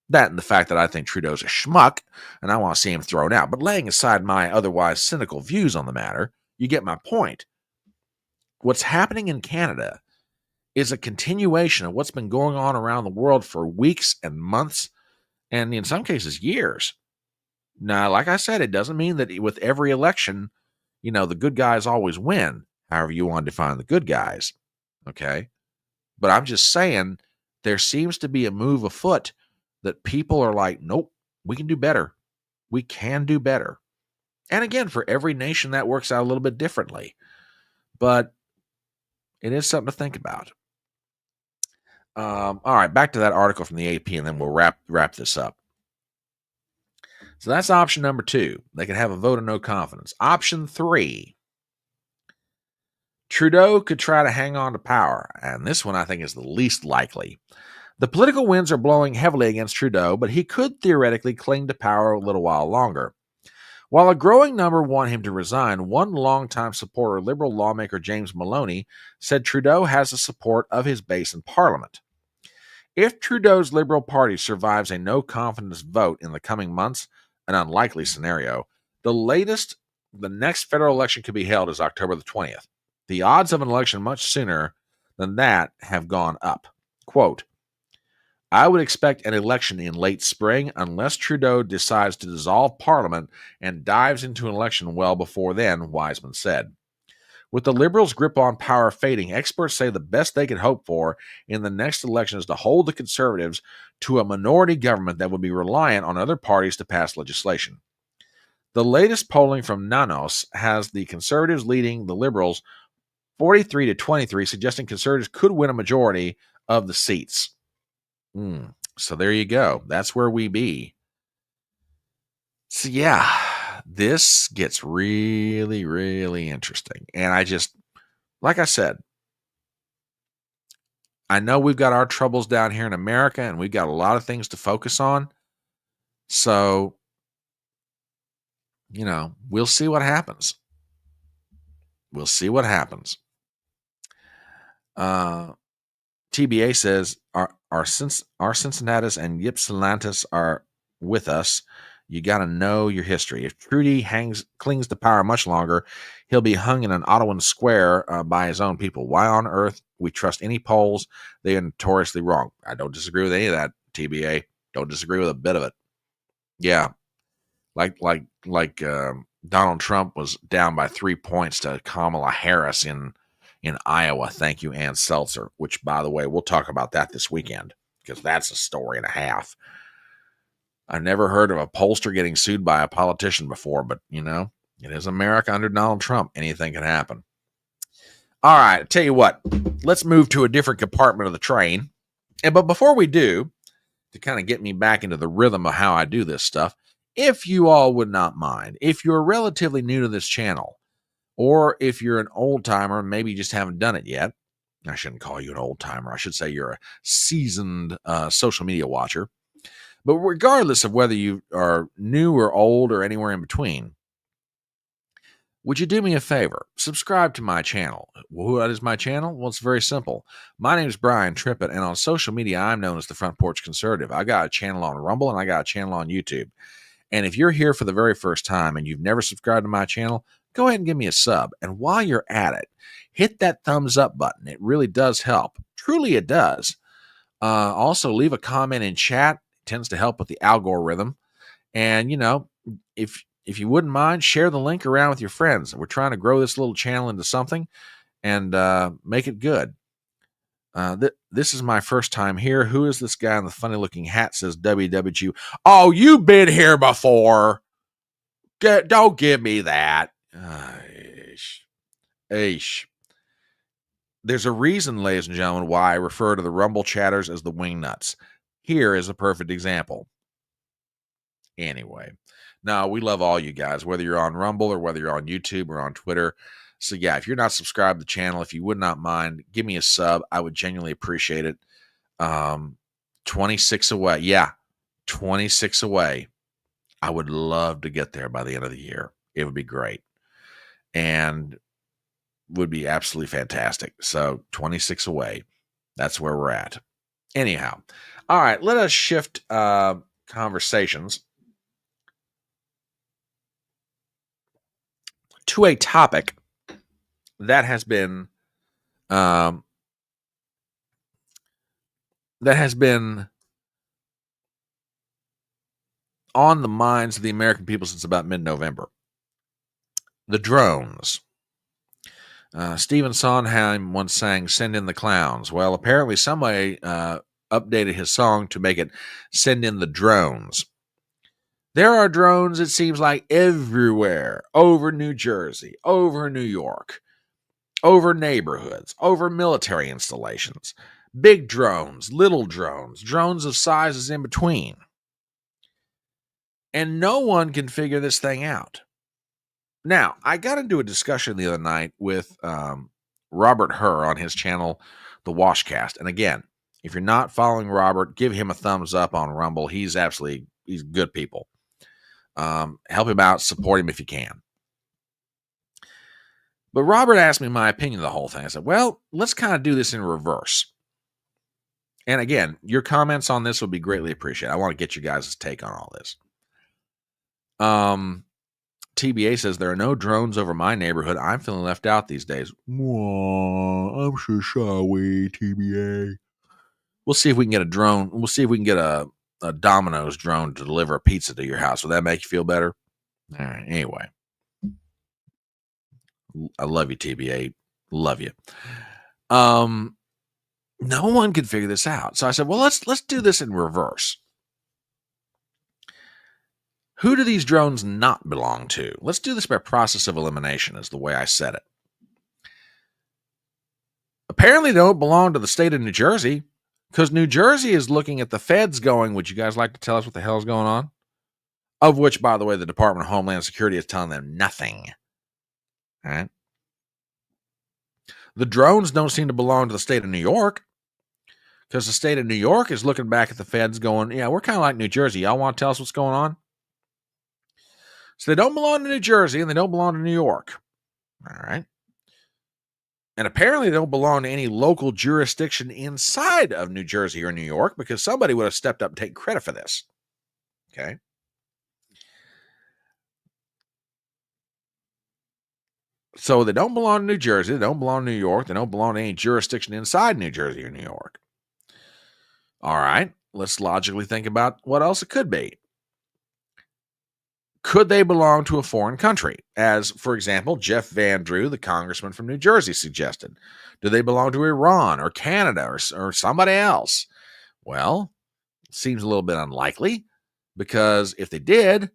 That and the fact that I think Trudeau's a schmuck and I want to see him thrown out. But laying aside my otherwise cynical views on the matter, you get my point. What's happening in Canada is a continuation of what's been going on around the world for weeks and months, and in some cases, years. Now, like I said, it doesn't mean that with every election, the good guys always win, however you want to define the good guys. Okay. But I'm just saying there seems to be a move afoot that people are like, nope, we can do better. We can do better. And again, for every nation that works out a little bit differently. But it is something to think about. All right, back to that article from the AP, and then we'll wrap this up. So that's option number 2. They can have a vote of no confidence. Option 3. Trudeau could try to hang on to power, and this one I think is the least likely. The political winds are blowing heavily against Trudeau, but he could theoretically cling to power a little while longer. While a growing number want him to resign, one longtime supporter, Liberal lawmaker James Maloney, said Trudeau has the support of his base in Parliament. If Trudeau's Liberal Party survives a no-confidence vote in the coming months, an unlikely scenario, the next federal election could be held is October the 20th. The odds of an election much sooner than that have gone up. Quote, I would expect an election in late spring unless Trudeau decides to dissolve Parliament and dives into an election well before then, Wiseman said. With the Liberals' grip on power fading, experts say the best they could hope for in the next election is to hold the Conservatives to a minority government that would be reliant on other parties to pass legislation. The latest polling from Nanos has the Conservatives leading the Liberals 43-23, suggesting Conservatives could win a majority of the seats. So there you go. That's where we be. So yeah, this gets really, really interesting. And like I said, I know we've got our troubles down here in America and we've got a lot of things to focus on. So, we'll see what happens. We'll see what happens. TBA says our Cincinnatus and Ypsilantis are with us. You got to know your history. If Trudy clings to power much longer, he'll be hung in an Ottawa square by his own people. Why on earth we trust any polls? They are notoriously wrong. I don't disagree with any of that, TBA. Don't disagree with a bit of it. Yeah, like Donald Trump was down by 3 points to Kamala Harris in Iowa. Thank you, Ann Seltzer, which, by the way, we'll talk about that this weekend because that's a story and a half. I've never heard of a pollster getting sued by a politician before, but, it is America under Donald Trump. Anything can happen. All right, I tell you what, let's move to a different compartment of the train. But before we do, to kind of get me back into the rhythm of how I do this stuff, if you all would not mind, if you're relatively new to this channel, or if you're an old timer, maybe you just haven't done it yet. I shouldn't call you an old timer. I should say you're a seasoned social media watcher. But regardless of whether you are new or old or anywhere in between, would you do me a favor? Subscribe to my channel. What is my channel? Well, it's very simple. My name is Brian Trippett, and on social media, I'm known as the Front Porch Conservative. I got a channel on Rumble, and I got a channel on YouTube. And if you're here for the very first time and you've never subscribed to my channel, go ahead and give me a sub. And while you're at it, hit that thumbs up button. It really does help. Truly, it does. Also, leave a comment in chat. It tends to help with the algorithm. And, if if you wouldn't mind, share the link around with your friends. We're trying to grow this little channel into something and make it good. This is my first time here. Who is this guy in the funny looking hat? Says WWG. Oh, you've been here before. Don't give me that. Eesh. There's a reason, ladies and gentlemen, why I refer to the Rumble chatters as the wingnuts. Here is a perfect example. Anyway, no, we love all you guys, whether you're on Rumble or whether you're on YouTube or on Twitter. So yeah, if you're not subscribed to the channel, if you would not mind, give me a sub. I would genuinely appreciate it. 26 away. Yeah, 26 away. I would love to get there by the end of the year. It would be great. And would be absolutely fantastic. So 26 away. That's where we're at. Anyhow. All right, let us shift conversations to a topic that has been on the minds of the American people since about mid-November. The drones. Stephen Sondheim once sang "Send in the Clowns." Well, apparently somebody updated his song to make it "Send in the Drones." There are drones, it seems like, everywhere. Over New Jersey, over New York, over neighborhoods, over military installations. Big drones, little drones, drones of sizes in between. And no one can figure this thing out. Now, I got into a discussion the other night with Robert Herr on his channel, The Washcast. And again, if you're not following Robert, give him a thumbs up on Rumble. He's good people. Help him out, support him if you can. But Robert asked me my opinion of the whole thing. I said, well, let's kind of do this in reverse. And again, your comments on this will be greatly appreciated. I want to get you guys' take on all this. TBA says, there are no drones over my neighborhood. I'm feeling left out these days. I'm so sorry, TBA. We'll see if we can get a drone. We'll see if we can get a Domino's drone to deliver a pizza to your house. Will that make you feel better? All right. Anyway. I love you, TBA. Love you. No one could figure this out. So I said, well, let's do this in reverse. Who do these drones not belong to? Let's do this by process of elimination, is the way I said it. Apparently they don't belong to the state of New Jersey, because New Jersey is looking at the feds going, would you guys like to tell us what the hell is going on? Of which, by the way, the Department of Homeland Security is telling them nothing. All right. The drones don't seem to belong to the state of New York, because the state of New York is looking back at the feds going, yeah, we're kind of like New Jersey. Y'all want to tell us what's going on? So they don't belong to New Jersey and they don't belong to New York. All right. And apparently they don't belong to any local jurisdiction inside of New Jersey or New York, because somebody would have stepped up and taken credit for this. Okay. So they don't belong to New Jersey. They don't belong to New York. They don't belong to any jurisdiction inside New Jersey or New York. All right. Let's logically think about what else it could be. Could they belong to a foreign country? As, for example, Jeff Van Drew, the congressman from New Jersey, suggested. Do they belong to Iran or Canada or somebody else? Well, it seems a little bit unlikely, because if they did,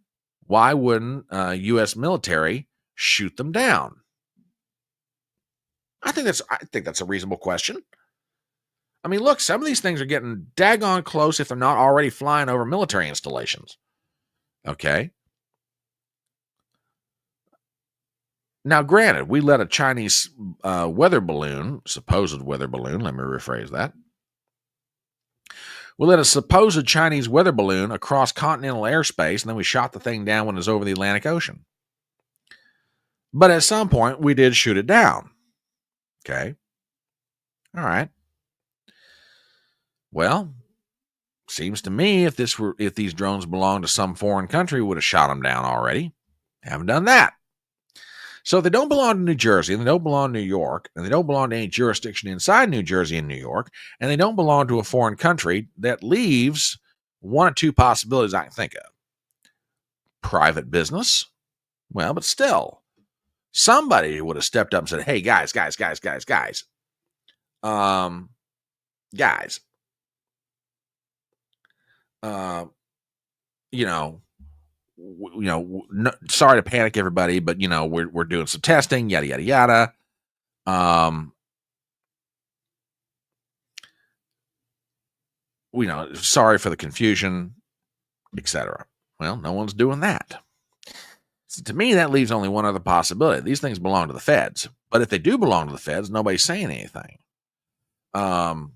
why wouldn't U.S. military shoot them down? I think that's a reasonable question. I mean, look, some of these things are getting daggone close if they're not already flying over military installations. Okay. Now, granted, we let a Chinese weather balloon, supposed weather balloon, let me rephrase that. We let a supposed Chinese weather balloon across continental airspace, and then we shot the thing down when it was over the Atlantic Ocean. But at some point, we did shoot it down. Okay. All right. Well, seems to me if these drones belong to some foreign country, we would have shot them down already. Haven't done that. So they don't belong to New Jersey, and they don't belong to New York, and they don't belong to any jurisdiction inside New Jersey and New York, and they don't belong to a foreign country. That leaves one or two possibilities I can think of. Private business Well, but still, somebody would have stepped up and said, hey, guys, guys, you know, sorry to panic everybody, but we're doing some testing, yada yada yada. Sorry for the confusion, etc. Well, no one's doing that. So to me, that leaves only one other possibility. These things belong to the feds, but if they do belong to the feds, nobody's saying anything. And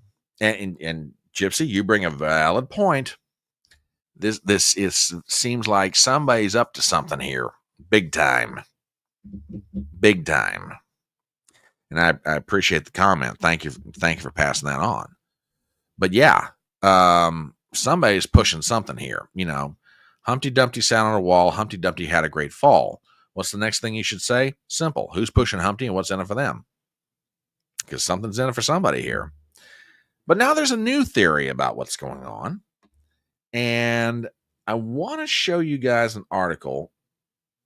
Gypsy, you bring a valid point. This seems like somebody's up to something here, big time. And I appreciate the comment. Thank you for passing that on. But yeah, somebody's pushing something here. Humpty Dumpty sat on a wall. Humpty Dumpty had a great fall. What's the next thing you should say? Simple. Who's pushing Humpty and what's in it for them? Because something's in it for somebody here. But now there's a new theory about what's going on. And I want to show you guys an article.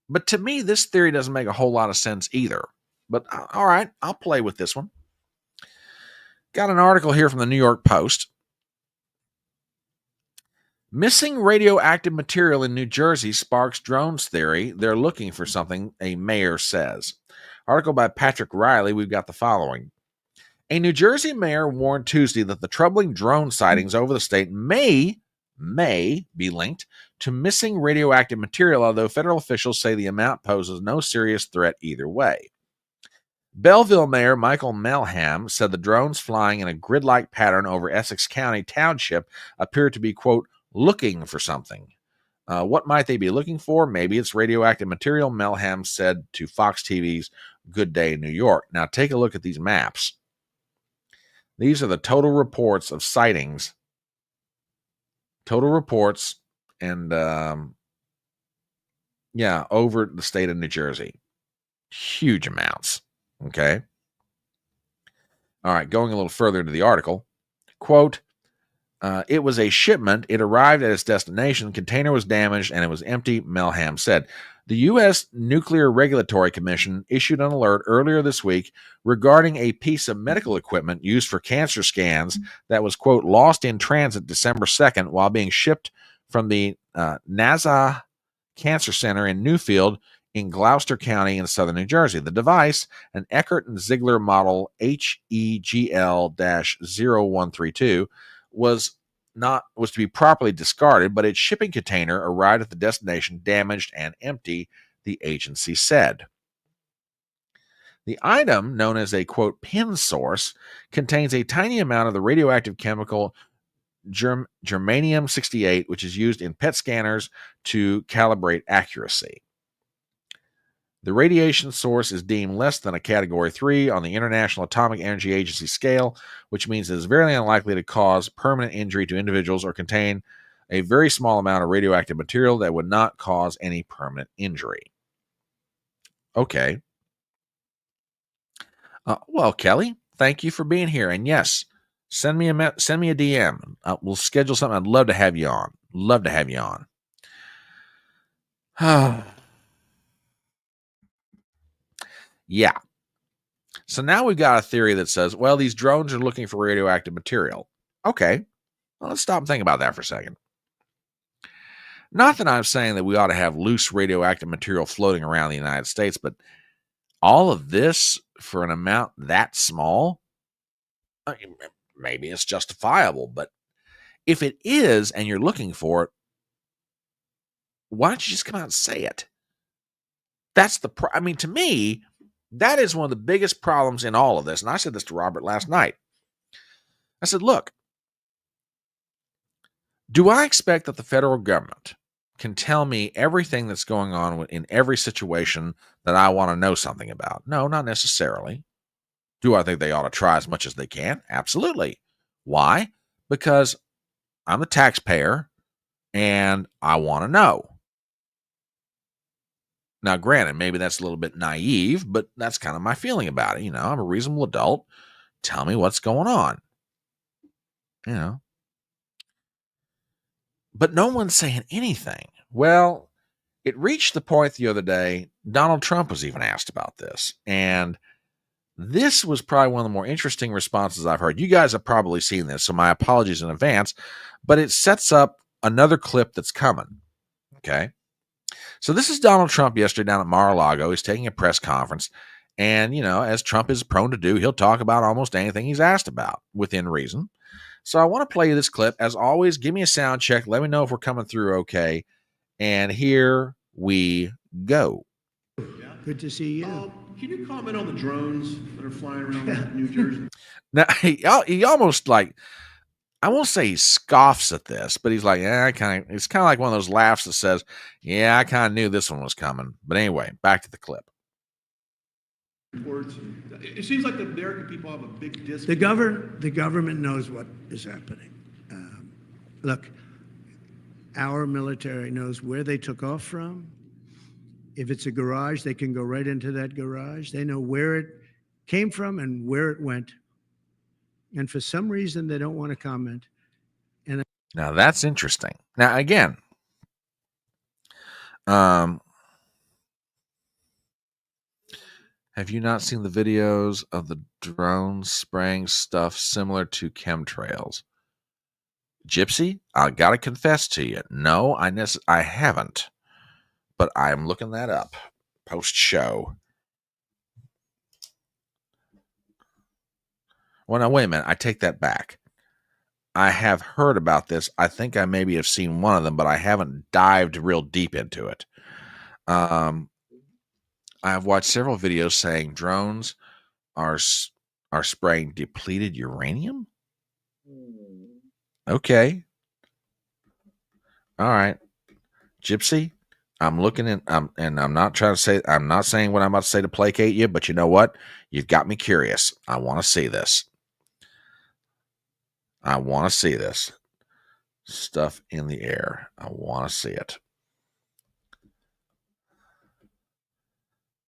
But to me, this theory doesn't make a whole lot of sense either. But all right, I'll play with this one. Got an article here from the New York Post. Missing radioactive material in New Jersey sparks drones theory. They're looking for something, a mayor says. Article by Patrick Riley. We've got the following. A New Jersey mayor warned Tuesday that the troubling drone sightings over the state may be linked to missing radioactive material, although federal officials say the amount poses no serious threat either way. Belleville Mayor Michael Melham said the drones flying in a grid-like pattern over Essex County Township appeared to be, quote, looking for something. What might they be looking for? Maybe it's radioactive material, Melham said to Fox TV's Good Day New York. Now take a look at these maps. These are the total reports of sightings. Total reports and, over the state of New Jersey. Huge amounts. Okay. All right. Going a little further into the article. Quote, it was a shipment. It arrived at its destination. Container was damaged and it was empty, Melham said. The U.S. Nuclear Regulatory Commission issued an alert earlier this week regarding a piece of medical equipment used for cancer scans that was, quote, lost in transit December 2nd while being shipped from the NASA Cancer Center in Newfield in Gloucester County in southern New Jersey. The device, an Eckert and Ziegler model HEGL-0132, was to be properly discarded, but its shipping container arrived at the destination damaged and empty, the agency said. The item, known as a, quote, pin source, contains a tiny amount of the radioactive chemical germanium-68, which is used in PET scanners to calibrate accuracy. The radiation source is deemed less than a Category 3 on the International Atomic Energy Agency scale, which means it is very unlikely to cause permanent injury to individuals or contain a very small amount of radioactive material that would not cause any permanent injury. Okay. Well, Kelly, thank you for being here. And yes, send me a DM. We'll schedule something. I'd love to have you on. Yeah. So now we've got a theory that says, well, these drones are looking for radioactive material. Okay. Well, let's stop and think about that for a second. Not that I'm saying that we ought to have loose radioactive material floating around the United States, but all of this for an amount that small, maybe it's justifiable. But if it is and you're looking for it, why don't you just come out and say it? That's to me, that is one of the biggest problems in all of this. And I said this to Robert last night. I said, look, do I expect that the federal government can tell me everything that's going on in every situation that I want to know something about? No, not necessarily. Do I think they ought to try as much as they can? Absolutely. Why? Because I'm the taxpayer and I want to know. Now, granted, maybe that's a little bit naive, but that's kind of my feeling about it. I'm a reasonable adult. Tell me what's going on. But no one's saying anything. Well, It reached the point the other day, Donald Trump was even asked about this. And this was probably one of the more interesting responses I've heard. You guys have probably seen this, so my apologies in advance, but it sets up another clip that's coming. Okay. So this is Donald Trump yesterday down at Mar-a-Lago. He's taking a press conference. And, as Trump is prone to do, he'll talk about almost anything he's asked about within reason. So I want to play you this clip. As always, give me a sound check. Let me know if we're coming through okay. And here we go. Yeah. Good to see you. Can you comment on the drones that are flying around New Jersey? Now, he almost like, I won't say he scoffs at this, but he's like, it's kind of like one of those laughs that says, yeah, I kind of knew this one was coming. But anyway, back to the clip. Reports. It seems like the American people have a big disconnect. The government knows what is happening. Look, our military knows where they took off from. If it's a garage, they can go right into that garage. They know where it came from and where it went. And for some reason, they don't want to comment. Now, that's interesting. Now, again, have you not seen the videos of the drones spraying stuff similar to chemtrails? Gypsy, I got to confess to you. No, I haven't. But I'm looking that up post-show. Well, now, wait a minute. I take that back. I have heard about this. I think I maybe have seen one of them, but I haven't dived real deep into it. I've watched several videos saying drones are spraying depleted uranium. Okay. All right. Gypsy, I'm looking in, and I'm not saying what I'm about to say to placate you, but you know what? You've got me curious. I want to see this. Stuff in the air. I want to see it.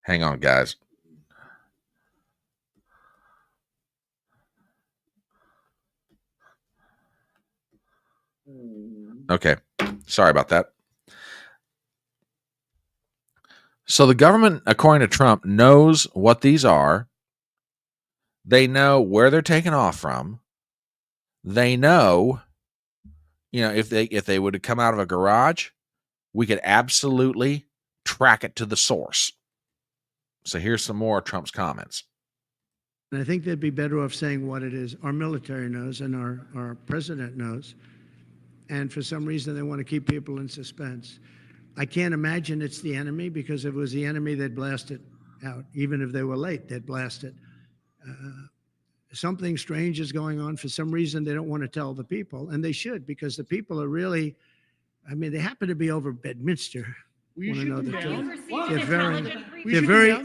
Hang on, guys. Okay. Sorry about that. So the government, according to Trump, knows what these are. They know where they're taken off from. They know, if they would have come out of a garage, we could absolutely track it to the source. So here's some more of Trump's comments. And I think they'd be better off saying what it is. Our military knows and our president knows. And for some reason, they want to keep people in suspense. I can't imagine it's the enemy, because if it was the enemy, they'd blast it out. Even if they were late, they'd blast it. Something strange is going on. For some reason, they don't want to tell the people, and they should, because the people are really, they happen to be over Bedminster. You should know the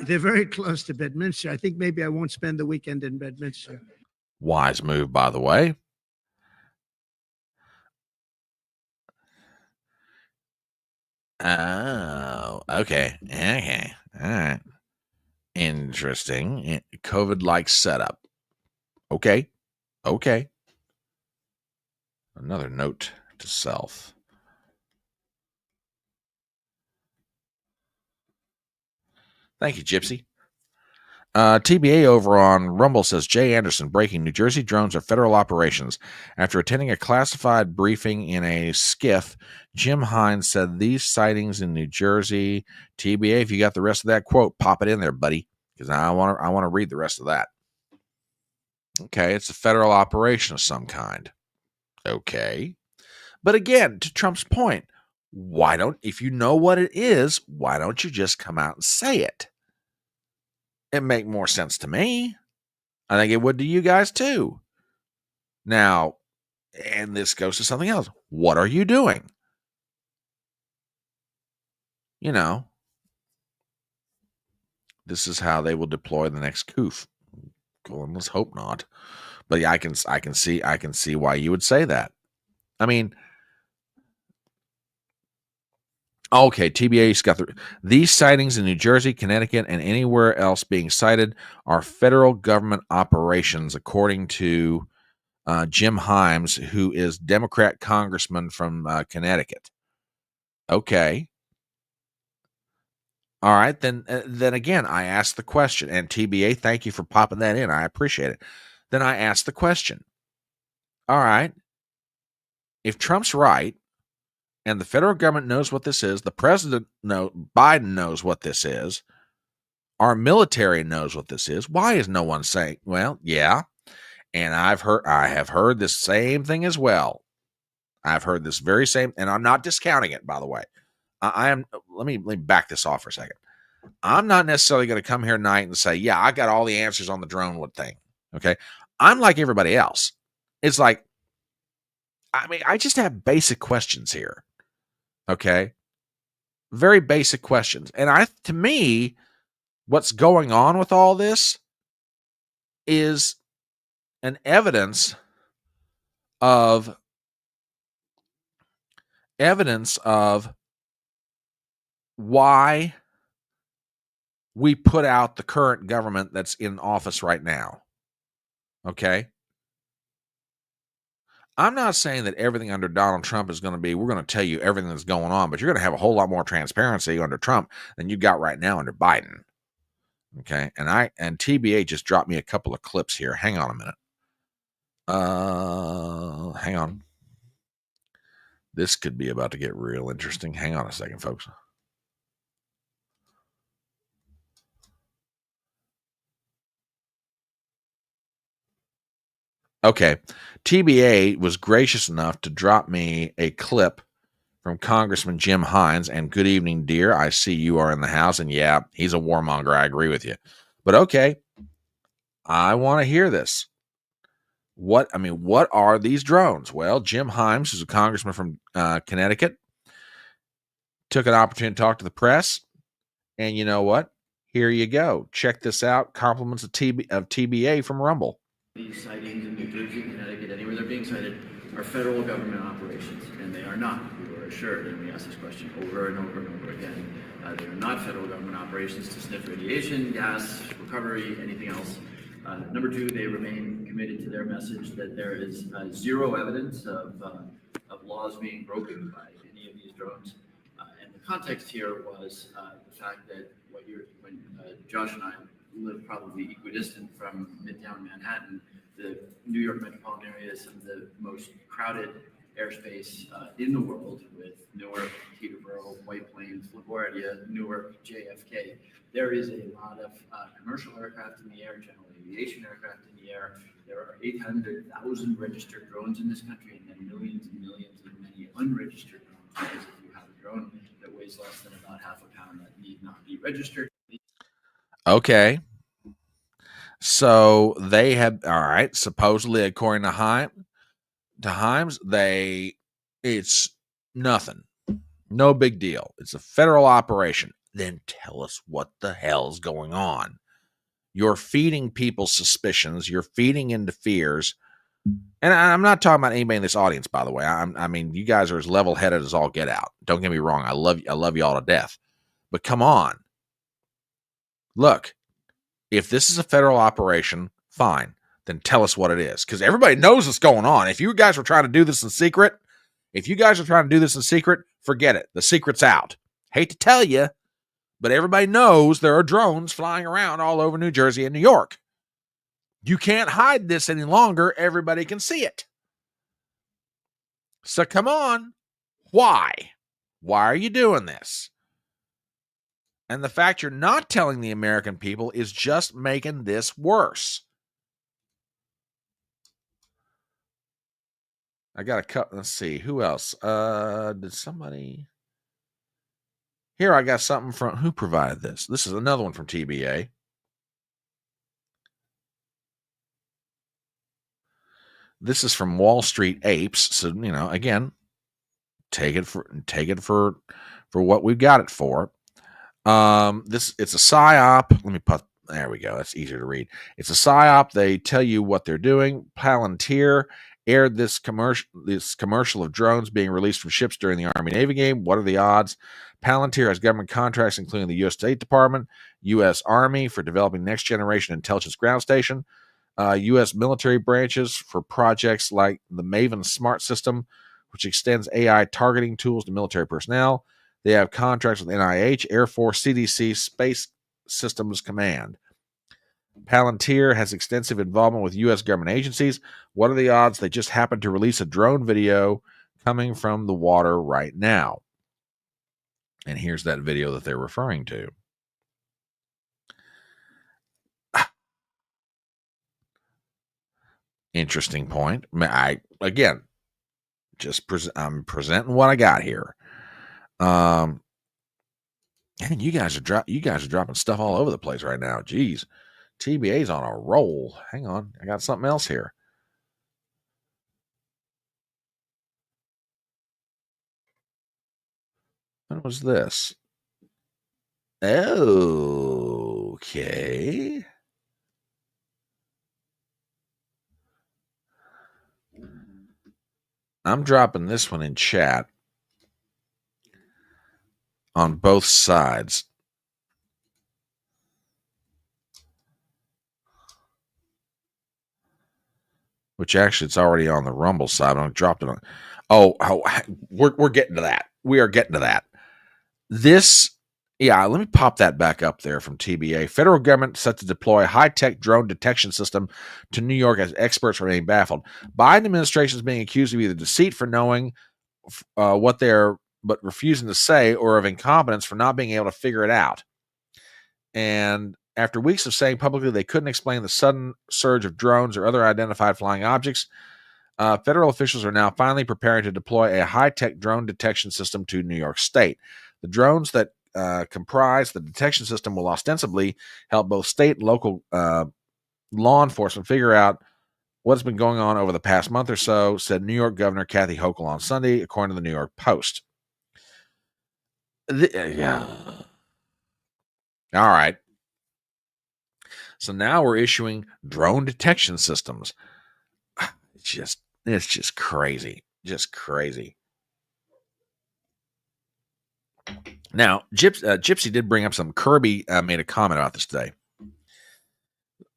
They're very close to Bedminster. I think maybe I won't spend the weekend in Bedminster. Wise move, by the way. Oh, okay. All right. Interesting. COVID-like setup. Okay. Another note to self. Thank you, Gypsy. TBA over on Rumble says, Jay Anderson, breaking: New Jersey drones are federal operations. After attending a classified briefing in a skiff, Jim Hines said these sightings in New Jersey. TBA, if you got the rest of that quote, pop it in there, buddy, because I want to read the rest of that. Okay, it's a federal operation of some kind. Okay. But again, to Trump's point, if you know what it is, why don't you just come out and say it? It make more sense to me. I think it would to you guys too. Now, and this goes to something else. What are you doing? This is how they will deploy the next coup. Well, let's hope not. But yeah, I can see why you would say that. Okay, TBA's got these sightings in New Jersey, Connecticut, and anywhere else being cited are federal government operations, according to Jim Himes, who is Democrat congressman from Connecticut. Okay. All right, then again, I asked the question, and TBA, thank you for popping that in. I appreciate it. Then I asked the question. All right, if Trump's right, and the federal government knows what this is, the president Biden knows what this is, our military knows what this is. Why is no one saying, well, yeah, and I have heard this same thing as well. I've heard this very same, and I'm not discounting it, by the way. I am. Let me back this off for a second. I'm not necessarily going to come here tonight and say, yeah, I got all the answers on the drone thing. Okay. I'm like everybody else. It's like, I mean, I just have basic questions here. Okay. Very basic questions. And to me, what's going on with all this is an evidence of why we put out the current government that's in office right now. Okay. I'm not saying that everything under Donald Trump is going to be, we're going to tell you everything that's going on, but you're going to have a whole lot more transparency under Trump than you got right now under Biden. Okay. And TBA just dropped me a couple of clips here. Hang on a minute. Hang on. This could be about to get real interesting. Hang on a second, folks. Okay. TBA was gracious enough to drop me a clip from Congressman Jim Hines. And good evening, dear. I see you are in the house. And yeah, he's a warmonger. I agree with you. But okay, I want to hear this. What are these drones? Well, Jim Hines, who's a congressman from Connecticut, took an opportunity to talk to the press. And you know what? Here you go. Check this out. Compliments of TBA from Rumble. These sightings in New Jersey, Connecticut, anywhere they're being cited, are federal government operations, and they are not. We were assured, and we asked this question over and over and over again. They are not federal government operations to sniff radiation, gas, recovery, anything else. Number two, they remain committed to their message that there is zero evidence of laws being broken by any of these drones. And the context here was the fact that when Josh and I live probably equidistant from Midtown Manhattan, the New York metropolitan area is some of the most crowded airspace in the world, with Newark, Teterboro, White Plains, LaGuardia, Newark, JFK. There is a lot of commercial aircraft in the air, general aviation aircraft in the air. There are 800,000 registered drones in this country, and then millions and millions of many unregistered drones. Because if you have a drone that weighs less than about half a pound, that need not be registered. Okay. So they have, all right, supposedly according to Himes, it's nothing. No big deal. It's a federal operation. Then tell us what the hell's going on. You're feeding people suspicions. You're feeding into fears. And I'm not talking about anybody in this audience, by the way. I mean, you guys are as level-headed as all get out. Don't get me wrong. I love you all to death. But come on. Look, if this is a federal operation, fine. Then tell us what it is. Because everybody knows what's going on. If you guys were trying to do this in secret, forget it. The secret's out. Hate to tell you, but everybody knows there are drones flying around all over New Jersey and New York. You can't hide this any longer. Everybody can see it. So come on. Why? Why are you doing this? And the fact you're not telling the American people is just making this worse. I got a cut. Let's see. Who else? Did somebody... Here, I got something from... Who provided this? This is another one from TBA. This is from Wall Street Apes. So, again, take it for what we've got it for. It's a PSYOP. There we go. That's easier to read. It's a PSYOP. They tell you what they're doing. Palantir aired this commercial of drones being released from ships during the Army-Navy game. What are the odds? Palantir has government contracts, including the U.S. State Department, U.S. Army for developing next-generation intelligence ground station, U.S. military branches for projects like the Maven Smart System, which extends AI targeting tools to military personnel. They have contracts with NIH, Air Force, CDC, Space Systems Command. Palantir has extensive involvement with U.S. government agencies. What are the odds they just happen to release a drone video coming from the water right now? And here's that video that they're referring to. Interesting point. I'm presenting what I got here. And you guys are dropping stuff all over the place right now. Jeez, TBA's on a roll. Hang on, I got something else here. What was this? Okay. I'm dropping this one in chat on both sides. Which actually it's already on the Rumble side. I dropped it on. We're getting to that. We are getting to that. Let me pop that back up there from TBA. Federal government set to deploy high-tech drone detection system to New York as experts remain baffled. Biden administration is being accused of either deceit for knowing what they're but refusing to say, or of incompetence for not being able to figure it out. And after weeks of saying publicly they couldn't explain the sudden surge of drones or other identified flying objects, federal officials are now finally preparing to deploy a high-tech drone detection system to New York State. The drones that comprise the detection system will ostensibly help both state and local law enforcement figure out what's been going on over the past month or so, said New York Governor Kathy Hochul on Sunday, according to the New York Post. All right. So now we're issuing drone detection systems. It's just crazy. Just crazy. Now, Gypsy did bring up some. Kirby made a comment about this today.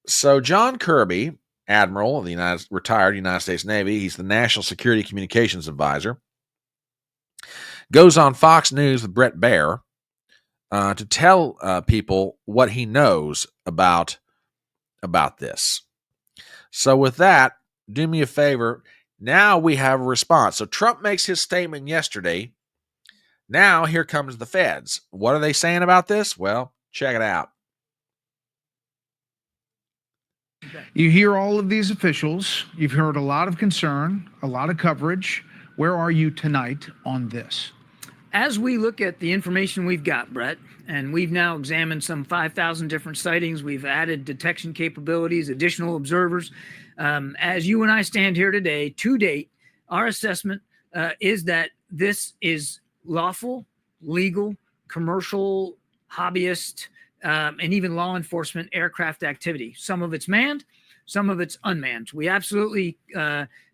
So John Kirby, Admiral of the retired United States Navy, he's the National Security Communications Advisor, goes on Fox News with Brett Baer to tell people what he knows about this. So with that, do me a favor. Now we have a response. So Trump makes his statement yesterday. Now here comes the feds. What are they saying about this? Well, check it out. You hear all of these officials. You've heard a lot of concern, a lot of coverage. Where are you tonight on this? As we look at the information we've got, Brett, and we've now examined some 5,000 different sightings, we've added detection capabilities, additional observers. As you and I stand here today, to date, our assessment is that this is lawful, legal, commercial, hobbyist, and even law enforcement aircraft activity. Some of it's manned, some of it's unmanned. We absolutely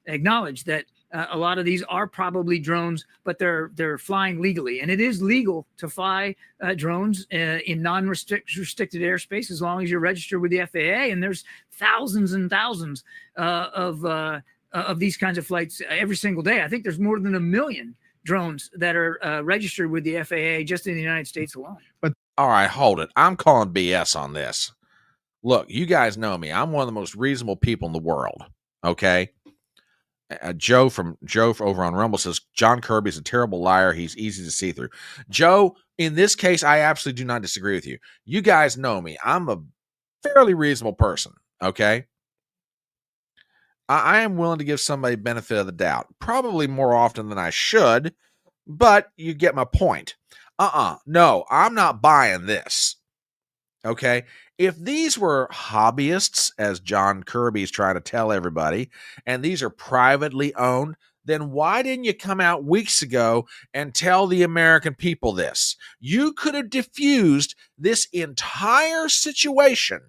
acknowledge that a lot of these are probably drones, but they're flying legally, and it is legal to fly drones in non-restricted airspace as long as you're registered with the FAA. And there's thousands and thousands of these kinds of flights every single day. I think there's more than 1 million drones that are registered with the FAA just in the United States alone. But all right, hold it. I'm calling BS on this. Look, you guys know me. I'm one of the most reasonable people in the world. Okay. Joe over on Rumble says John Kirby's a terrible liar. He's easy to see through. Joe, in this case, I absolutely do not disagree with you. You guys know me. I'm a fairly reasonable person. Okay. I am willing to give somebody benefit of the doubt, probably more often than I should, but you get my point. No, I'm not buying this. Okay. If these were hobbyists, as John Kirby's trying to tell everybody, and these are privately owned, then why didn't you come out weeks ago and tell the American people this? You could have diffused this entire situation.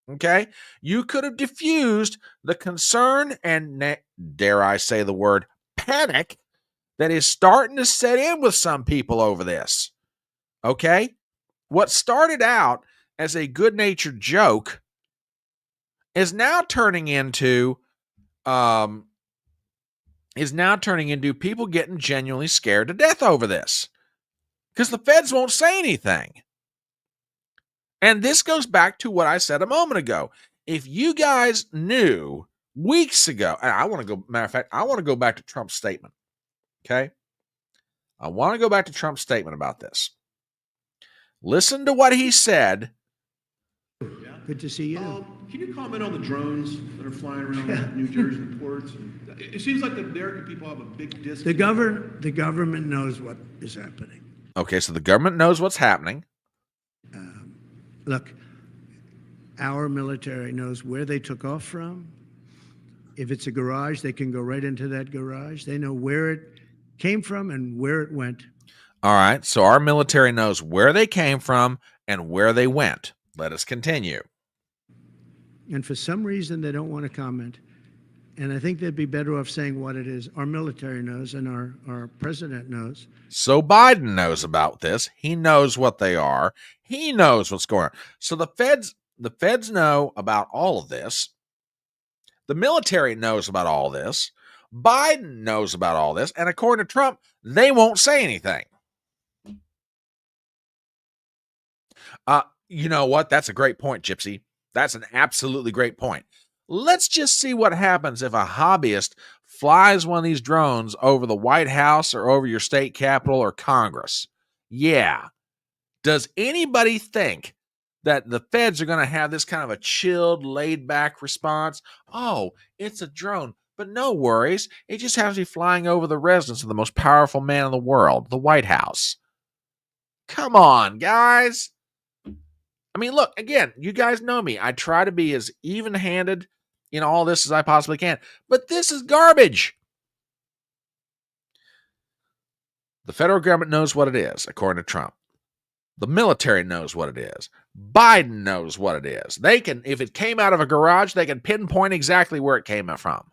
Okay? You could have diffused the concern and, dare I say the word, panic that is starting to set in with some people over this. Okay? What started out as a good-natured joke is now turning into people getting genuinely scared to death over this. because the feds won't say anything. And this goes back to what I said a moment ago. If you guys knew weeks ago, and matter of fact, I want to go back to Trump's statement. Okay? I want to go back to Trump's statement about this. Listen to what he said. Good to see you. Can you comment on the drones that are flying around New Jersey and ports? It seems like the American people have a big disconnect. The government knows what is happening. Okay, so the government knows what's happening. Look, our military knows where they took off from. If it's a garage, they can go right into that garage. They know where it came from and where it went. All right, so our military knows where they came from and where they went. Let us continue. And for some reason, they don't want to comment. And I think they'd be better off saying what it is. Our military knows and our president knows. So Biden knows about this. He knows what they are. He knows what's going on. So the feds know about all of this. The military knows about all this. Biden knows about all this. And according to Trump, they won't say anything. You know what? That's a great point, Gypsy. That's an absolutely great point. Let's just see what happens if a hobbyist flies one of these drones over the White House or over your state capitol or Congress. Yeah. Does anybody think that the feds are going to have this kind of a chilled, laid-back response? Oh, it's a drone. But no worries. It just happens to be flying over the residence of the most powerful man in the world, the White House. Come on, guys. I mean, look, again, you guys know me. I try to be as even-handed in all this as I possibly can. But this is garbage. The federal government knows what it is, according to Trump. The military knows what it is. Biden knows what it is. They can, if it came out of a garage, they can pinpoint exactly where it came from.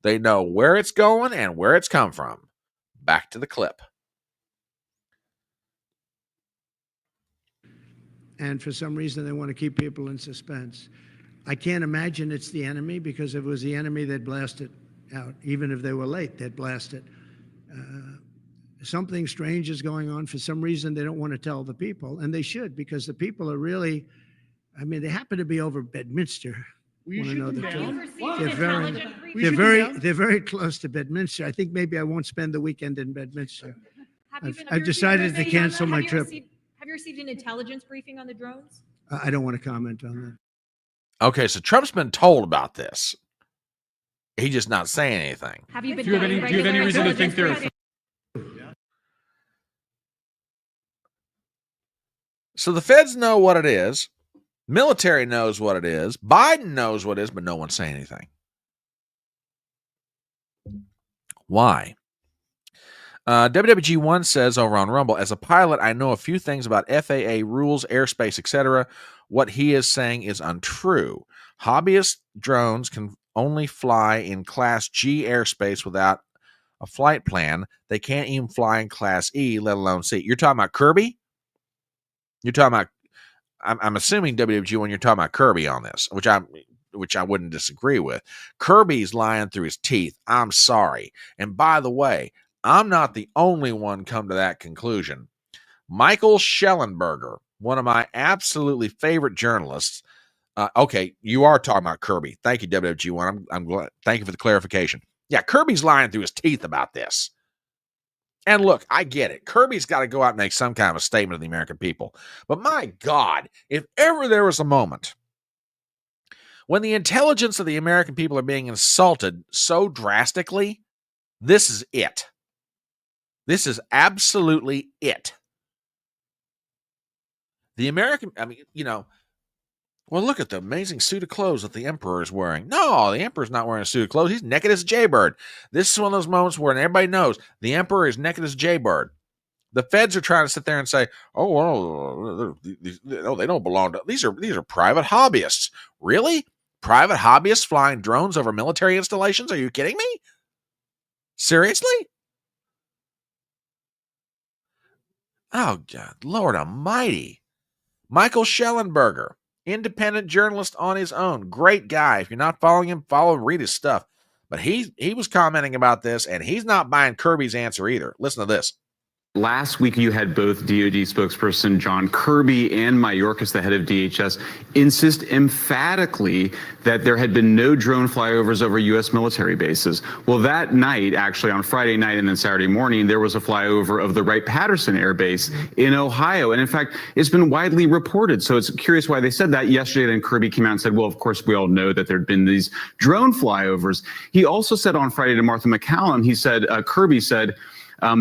They know where it's going and where it's come from. Back to the clip. And for some reason, they want to keep people in suspense. I can't imagine it's the enemy, because if it was the enemy, they'd blast it out. Even if they were late, they'd blast it. Something strange is going on. For some reason, they don't want to tell the people, and they should, because the people are really, I mean, they happen to be over Bedminster. Will you Want to know shoot the them truth? down? They're very close to Bedminster. I think maybe I won't spend the weekend in Bedminster. I've decided to cancel my trip. Have you received an intelligence briefing on the drones? I don't want to comment on that. Okay, so Trump's been told about this. He's just not saying anything. Have you been? Do you have any reason to think they're? So the feds know what it is. Military knows what it is. Biden knows what it is, but no one's saying anything. Why? WWG1 says over on Rumble, as a pilot, I know a few things about FAA rules, airspace, etc. What he is saying is untrue. Hobbyist drones can only fly in Class G airspace without a flight plan. They can't even fly in Class E, let alone C. You're talking about Kirby? You're talking about, I'm assuming WWG1, you're talking about Kirby on this, which I wouldn't disagree with. Kirby's lying through his teeth. I'm sorry. And by the way, I'm not the only one come to that conclusion. Michael Schellenberger, one of my absolutely favorite journalists. Okay, you are talking about Kirby. Thank you, WWG1. I'm glad. Thank you for the clarification. Yeah, Kirby's lying through his teeth about this. And look, I get it. Kirby's got to go out and make some kind of a statement to the American people. But my God, if ever there was a moment when the intelligence of the American people are being insulted so drastically, this is it. This is absolutely it. The American, I mean, you know, well, look at the amazing suit of clothes that the emperor is wearing. No, the emperor's not wearing a suit of clothes. He's naked as a jaybird. This is one of those moments where everybody knows the emperor is naked as a jaybird. The feds are trying to sit there and say, oh, well, they don't belong to, these are private hobbyists. Really? Private hobbyists flying drones over military installations? Are you kidding me? Seriously? Oh, God, Lord almighty. Michael Schellenberger, independent journalist on his own. Great guy. If you're not following him, read his stuff. But he was commenting about this, and he's not buying Kirby's answer either. Listen to this. Last week, you had both DoD spokesperson John Kirby and Mayorkas, the head of DHS, insist emphatically that there had been no drone flyovers over U.S. military bases. Well, that night, actually on Friday night and then Saturday morning, there was a flyover of the Wright-Patterson Air Base in Ohio. And in fact, it's been widely reported. So it's curious why they said that yesterday. Then Kirby came out and said, well, of course, we all know that there'd been these drone flyovers. He also said on Friday to Martha McCallum, he said, Kirby said,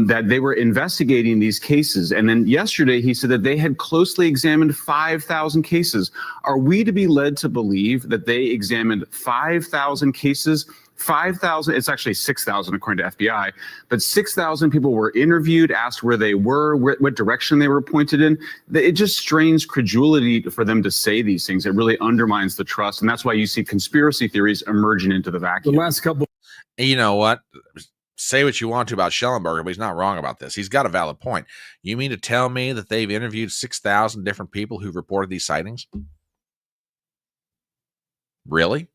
that they were investigating these cases. And then yesterday, he said that they had closely examined 5,000 cases. Are we to be led to believe that they examined 5,000 cases? 5,000, it's actually 6,000 according to FBI, but 6,000 people were interviewed, asked where they were, what direction they were pointed in. It just strains credulity for them to say these things. It really undermines the trust. And that's why you see conspiracy theories emerging into the vacuum. The last couple. You know what? Say what you want to about Schellenberger, but he's not wrong about this. He's got a valid point. You mean to tell me that they've interviewed 6,000 different people who've reported these sightings? Really?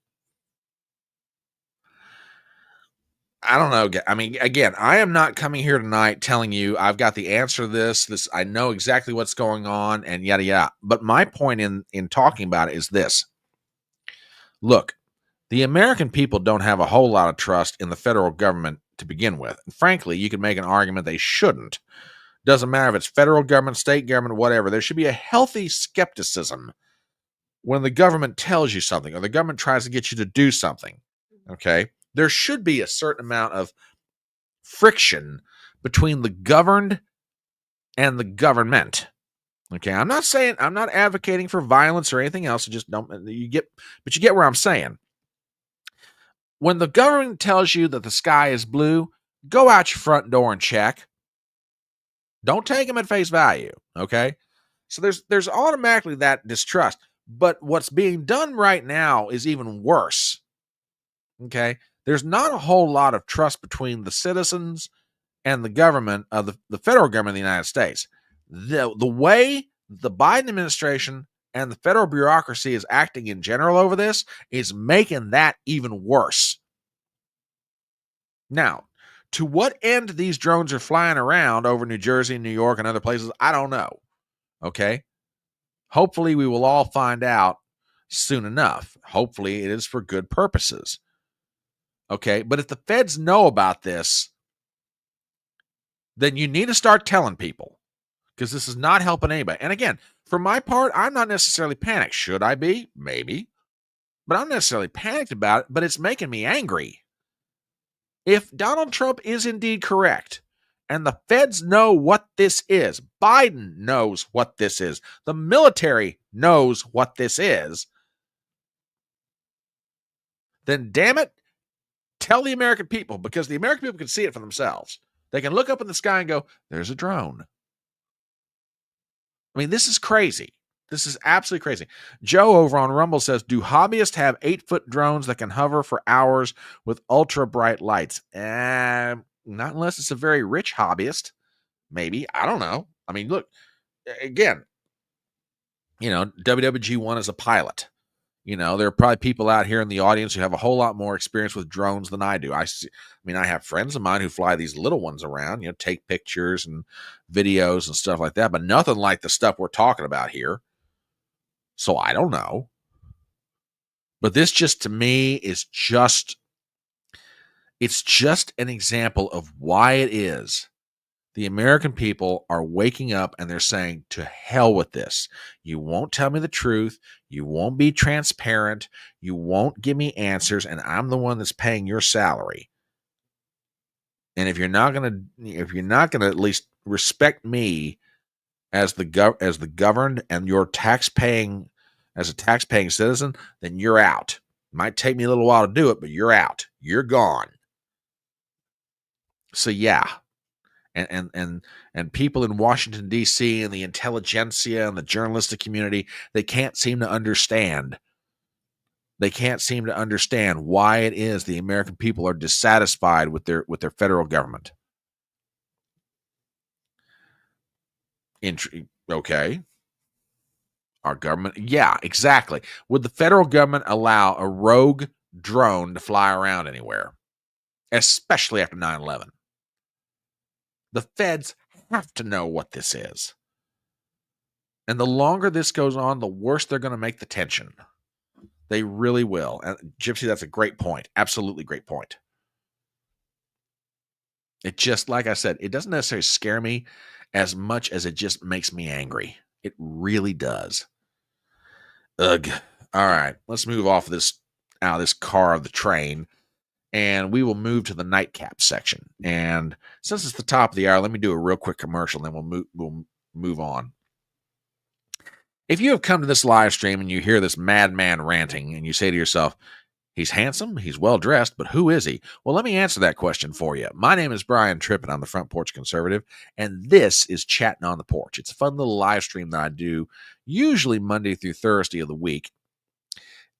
I don't know. I mean, again, I am not coming here tonight telling you I've got the answer to this. I know exactly what's going on and yada, yada. But my point in talking about it is this. Look, the American people don't have a whole lot of trust in the federal government to begin with. And frankly, you could make an argument they shouldn't. Doesn't matter if it's federal government, state government, whatever. There should be a healthy skepticism when the government tells you something or the government tries to get you to do something. Okay? There should be a certain amount of friction between the governed and the government. Okay? I'm not advocating for violence or anything else. Just don't but you get where I'm saying. When the government tells you that the sky is blue, go out your front door and check. Don't take them at face value, okay? So there's automatically that distrust. But what's being done right now is even worse, okay? There's not a whole lot of trust between the citizens and the government, of the federal government of the United States. The way the Biden administration and the federal bureaucracy is acting in general over this is making that even worse. Now, to what end these drones are flying around over New Jersey, New York, and other places, I don't know. Okay? Hopefully, we will all find out soon enough. Hopefully, it is for good purposes. Okay? But if the feds know about this, then you need to start telling people, because this is not helping anybody. And again, for my part, I'm not necessarily panicked. Should I be? Maybe. But I'm not necessarily panicked about it, but it's making me angry. If Donald Trump is indeed correct, and the feds know what this is, Biden knows what this is, the military knows what this is, then damn it, tell the American people, because the American people can see it for themselves. They can look up in the sky and go, there's a drone. I mean, this is crazy. This is absolutely crazy. Joe over on Rumble says, do hobbyists have 8-foot drones that can hover for hours with ultra bright lights? Not unless it's a very rich hobbyist. Maybe. I don't know. I mean, look, again, WWG1 is a pilot. There are probably people out here in the audience who have a whole lot more experience with drones than I do. I have friends of mine who fly these little ones around, take pictures and videos and stuff like that, but nothing like the stuff we're talking about here. So I don't know. But this just, to me, is it's just an example of why it is the American people are waking up and they're saying, to hell with this. You won't tell me the truth. You won't be transparent. You won't give me answers. And I'm the one that's paying your salary. And if you're not going to at least respect me as the governed and your tax-paying, as a tax-paying citizen, then you're out. It might take me a little while to do it, but you're out. You're gone. So yeah. And people in Washington, D.C. and the intelligentsia and the journalistic community, they can't seem to understand. They can't seem to understand why it is the American people are dissatisfied with their federal government. Okay. Our government, yeah, exactly. Would the federal government allow a rogue drone to fly around anywhere, especially after 9/11? The feds have to know what this is. And the longer this goes on, the worse they're going to make the tension. They really will. And Gypsy, that's a great point. Absolutely great point. It just, like I said, it doesn't necessarily scare me as much as it just makes me angry. It really does. Ugh. All right, let's move out of this car of the train, and we will move to the Nightcap section. And since it's the top of the hour, let me do a real quick commercial, and then we'll move on. If you have come to this live stream and you hear this madman ranting, and you say to yourself, he's handsome, he's well-dressed, but who is he? Well, let me answer that question for you. My name is Brian Trippett. I'm the Front Porch Conservative, and this is Chattin on the Porch. It's a fun little live stream that I do usually Monday through Thursday of the week.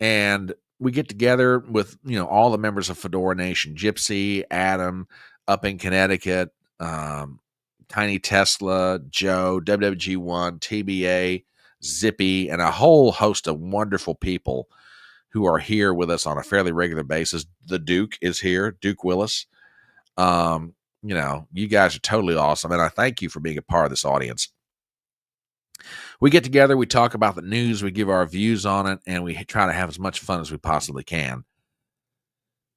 And we get together with, all the members of Fedora Nation, Gypsy, Adam, up in Connecticut, Tiny Tesla, Joe, WWG1, TBA, Zippy, and a whole host of wonderful people who are here with us on a fairly regular basis. The Duke is here, Duke Willis. You guys are totally awesome, and I thank you for being a part of this audience. We get together, we talk about the news, we give our views on it, and we try to have as much fun as we possibly can.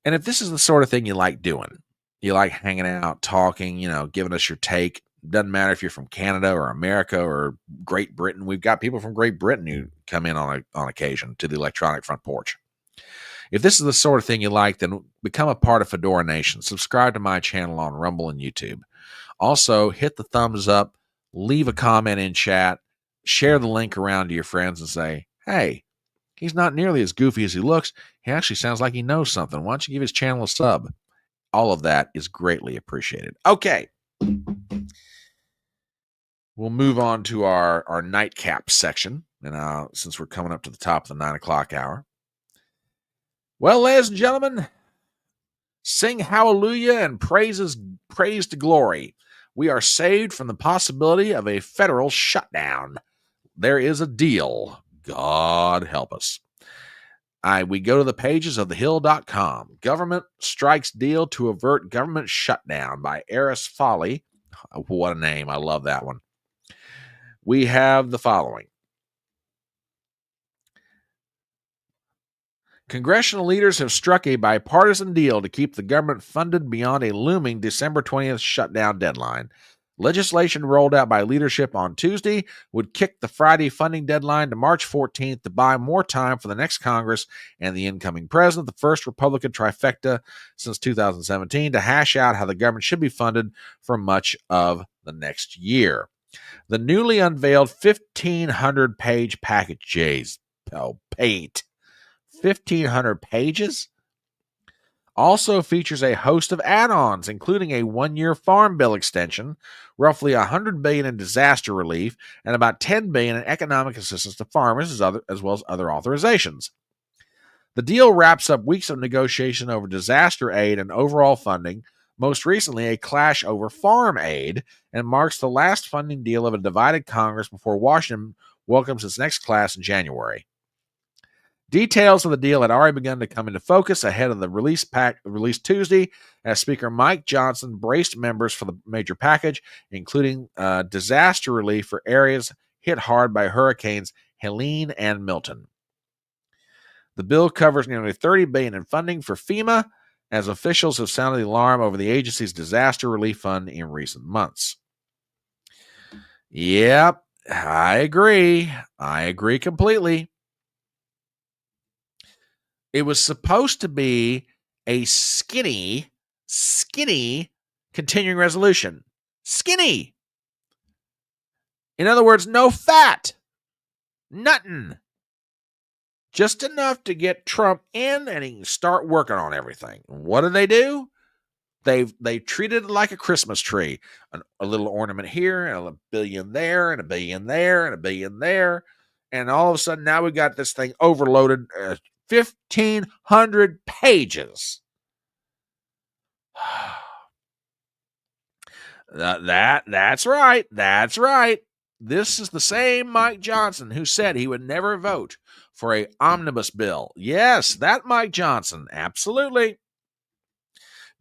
And if this is the sort of thing you like doing, you like hanging out, talking, giving us your take, doesn't matter if you're from Canada or America or Great Britain. We've got people from Great Britain who come in on occasion to the electronic front porch. If this is the sort of thing you like, then become a part of Fedora Nation. Subscribe to my channel on Rumble and YouTube. Also, hit the thumbs up, leave a comment in chat, share the link around to your friends and say, hey, he's not nearly as goofy as he looks. He actually sounds like he knows something. Why don't you give his channel a sub? All of that is greatly appreciated. Okay. We'll move on to our Nightcap section, and since we're coming up to the top of the 9 o'clock hour. Well, ladies and gentlemen, sing hallelujah and praise to glory. We are saved from the possibility of a federal shutdown. There is a deal. God help us. We go to the pages of thehill.com. Government strikes deal to avert government shutdown by Eris Folly. What a name. I love that one. We have the following. Congressional leaders have struck a bipartisan deal to keep the government funded beyond a looming December 20th shutdown deadline. Legislation rolled out by leadership on Tuesday would kick the Friday funding deadline to March 14th to buy more time for the next Congress and the incoming president, the first Republican trifecta since 2017, to hash out how the government should be funded for much of the next year. The newly unveiled 1,500-page package, 1,500 pages, also features a host of add-ons, including a one-year farm bill extension, roughly $100 billion in disaster relief, and about $10 billion in economic assistance to farmers, as well as other authorizations. The deal wraps up weeks of negotiation over disaster aid and overall funding, most recently a clash over farm aid, and marks the last funding deal of a divided Congress before Washington welcomes its next class in January. Details of the deal had already begun to come into focus ahead of the release Tuesday, as Speaker Mike Johnson braced members for the major package, including disaster relief for areas hit hard by hurricanes Helene and Milton. The bill covers nearly $30 billion in funding for FEMA, as officials have sounded the alarm over the agency's disaster relief fund in recent months. Yep, I agree. I agree completely. It was supposed to be a skinny continuing resolution. Skinny. In other words, no fat. Nothing. Just enough to get Trump in and he can start working on everything. What do? They treated it like a Christmas tree. A little ornament here, and a billion there, and a billion there, and a billion there. And all of a sudden, now we got this thing overloaded. 1,500 pages. That's right. That's right. This is the same Mike Johnson who said he would never vote for an omnibus bill. Yes, that Mike Johnson. Absolutely.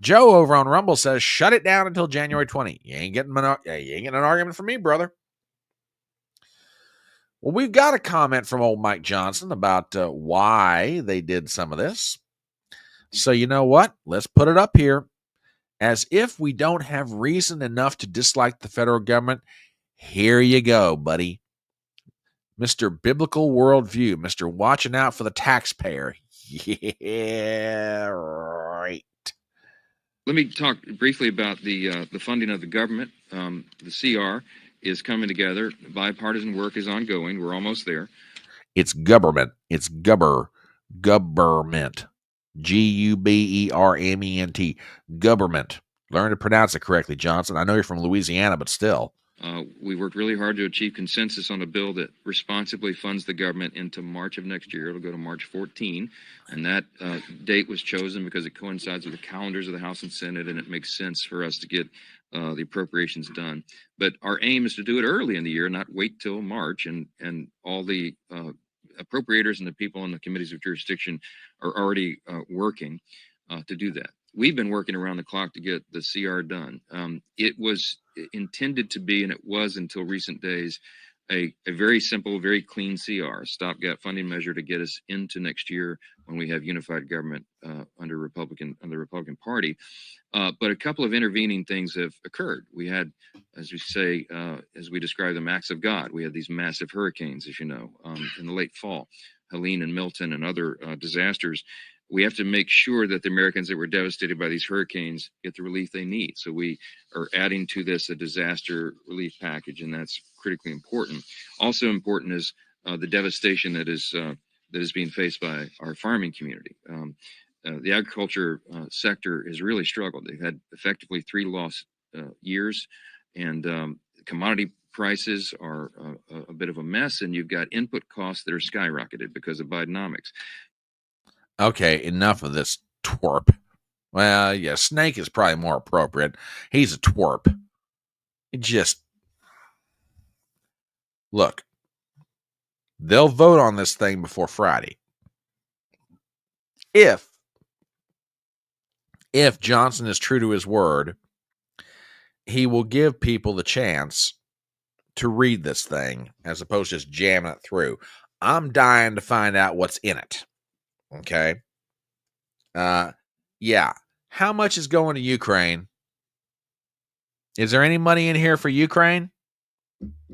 Joe over on Rumble says, shut it down until January 20. You ain't getting an argument from me, brother. Well, we've got a comment from old Mike Johnson about why they did some of this. So you know what? Let's put it up here. As if we don't have reason enough to dislike the federal government, here you go, buddy. Mr. Biblical Worldview, Mr. Watching Out for the Taxpayer. Yeah, right. Let me talk briefly about the funding of the government. The CR is coming together. Bipartisan work is ongoing. We're almost there. It's government. It's government. Guberment. Government. Learn to pronounce it correctly, Johnson. I know you're from Louisiana, but still. We worked really hard to achieve consensus on a bill that responsibly funds the government into March of next year. It'll go to March 14, and that date was chosen because it coincides with the calendars of the House and Senate, and it makes sense for us to get the appropriations done. But our aim is to do it early in the year, not wait till March, and all the appropriators and the people in the committees of jurisdiction are already working to do that. We've been working around the clock to get the CR done. It was intended to be, and it was until recent days, a very simple, very clean CR, stopgap funding measure to get us into next year when we have unified government under the Republican Party. But a couple of intervening things have occurred. We had, as we say, as we describe them, acts of God. We had these massive hurricanes, as you know, in the late fall, Helene and Milton and other disasters. We have to make sure that the Americans that were devastated by these hurricanes get the relief they need. So we are adding to this a disaster relief package, and that's critically important. Also important is the devastation that is being faced by our farming community. The agriculture sector has really struggled. They've had effectively 3 lost years, and commodity prices are a bit of a mess, and you've got input costs that are skyrocketed because of Bidenomics. Okay, enough of this twerp. Well, yeah, snake is probably more appropriate. He's a twerp. It just... Look, they'll vote on this thing before Friday. If Johnson is true to his word, he will give people the chance to read this thing as opposed to just jamming it through. I'm dying to find out what's in it. Okay. Yeah. How much is going to Ukraine? Is there any money in here for Ukraine?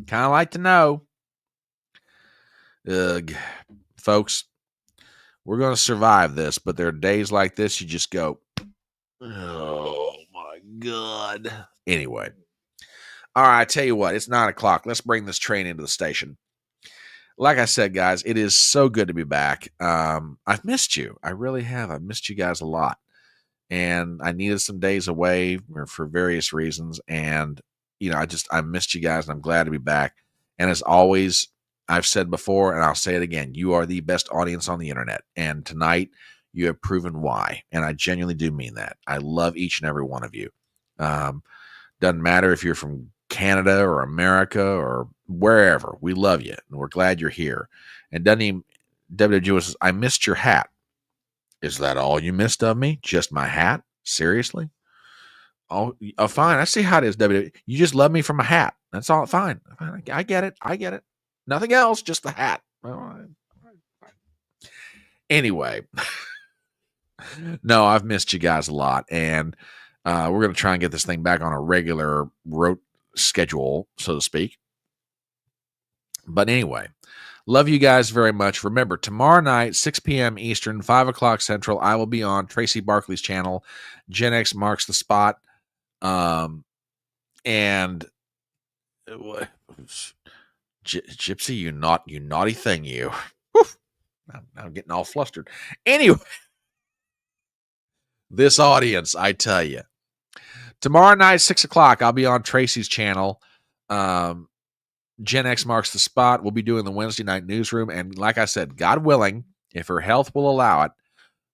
Kind of like to know. Folks, we're going to survive this, but there are days like this you just go, oh my God. Anyway. All right, I tell you what, it's 9 o'clock. Let's bring this train into the station. Like I said, guys, it is so good to be back. I've missed you. I really have. I've missed you guys a lot. And I needed some days away for various reasons. And, you know, I missed you guys, and I'm glad to be back. And as always, I've said before, and I'll say it again, you are the best audience on the internet. And tonight, you have proven why. And I genuinely do mean that. I love each and every one of you. Doesn't matter if you're from Canada or America or wherever. We love you, and we're glad you're here. And WW says, I missed your hat. Is that all you missed of me? Just my hat? Seriously? Oh, fine. I see how it is, WW. You just love me from a hat. That's all. Fine. I get it. Nothing else, just the hat. Anyway. No, I've missed you guys a lot, and we're going to try and get this thing back on a regular schedule, so to speak. But anyway, love you guys very much. Remember, tomorrow night, 6 p.m. Eastern, 5 o'clock Central, I will be on Tracy Barkley's channel. Gen X Marks the Spot. And Gypsy, you naughty thing, you. I'm getting all flustered. Anyway, this audience, I tell you. Tomorrow night, 6 o'clock, I'll be on Tracy's channel. Gen X Marks the Spot. We'll be doing the Wednesday night newsroom. And like I said, God willing, if her health will allow it,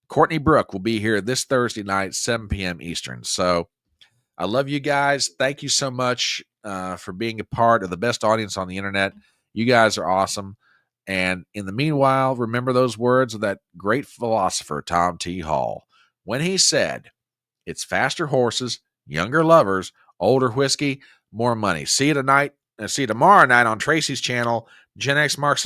Courtney Brooke will be here this Thursday night, 7 p.m. Eastern. So I love you guys. Thank you so much for being a part of the best audience on the internet. You guys are awesome. And in the meanwhile, remember those words of that great philosopher, Tom T. Hall, when he said, It's faster horses, younger lovers, older whiskey, more money. See you tomorrow night on Tracy's channel. Gen X Marks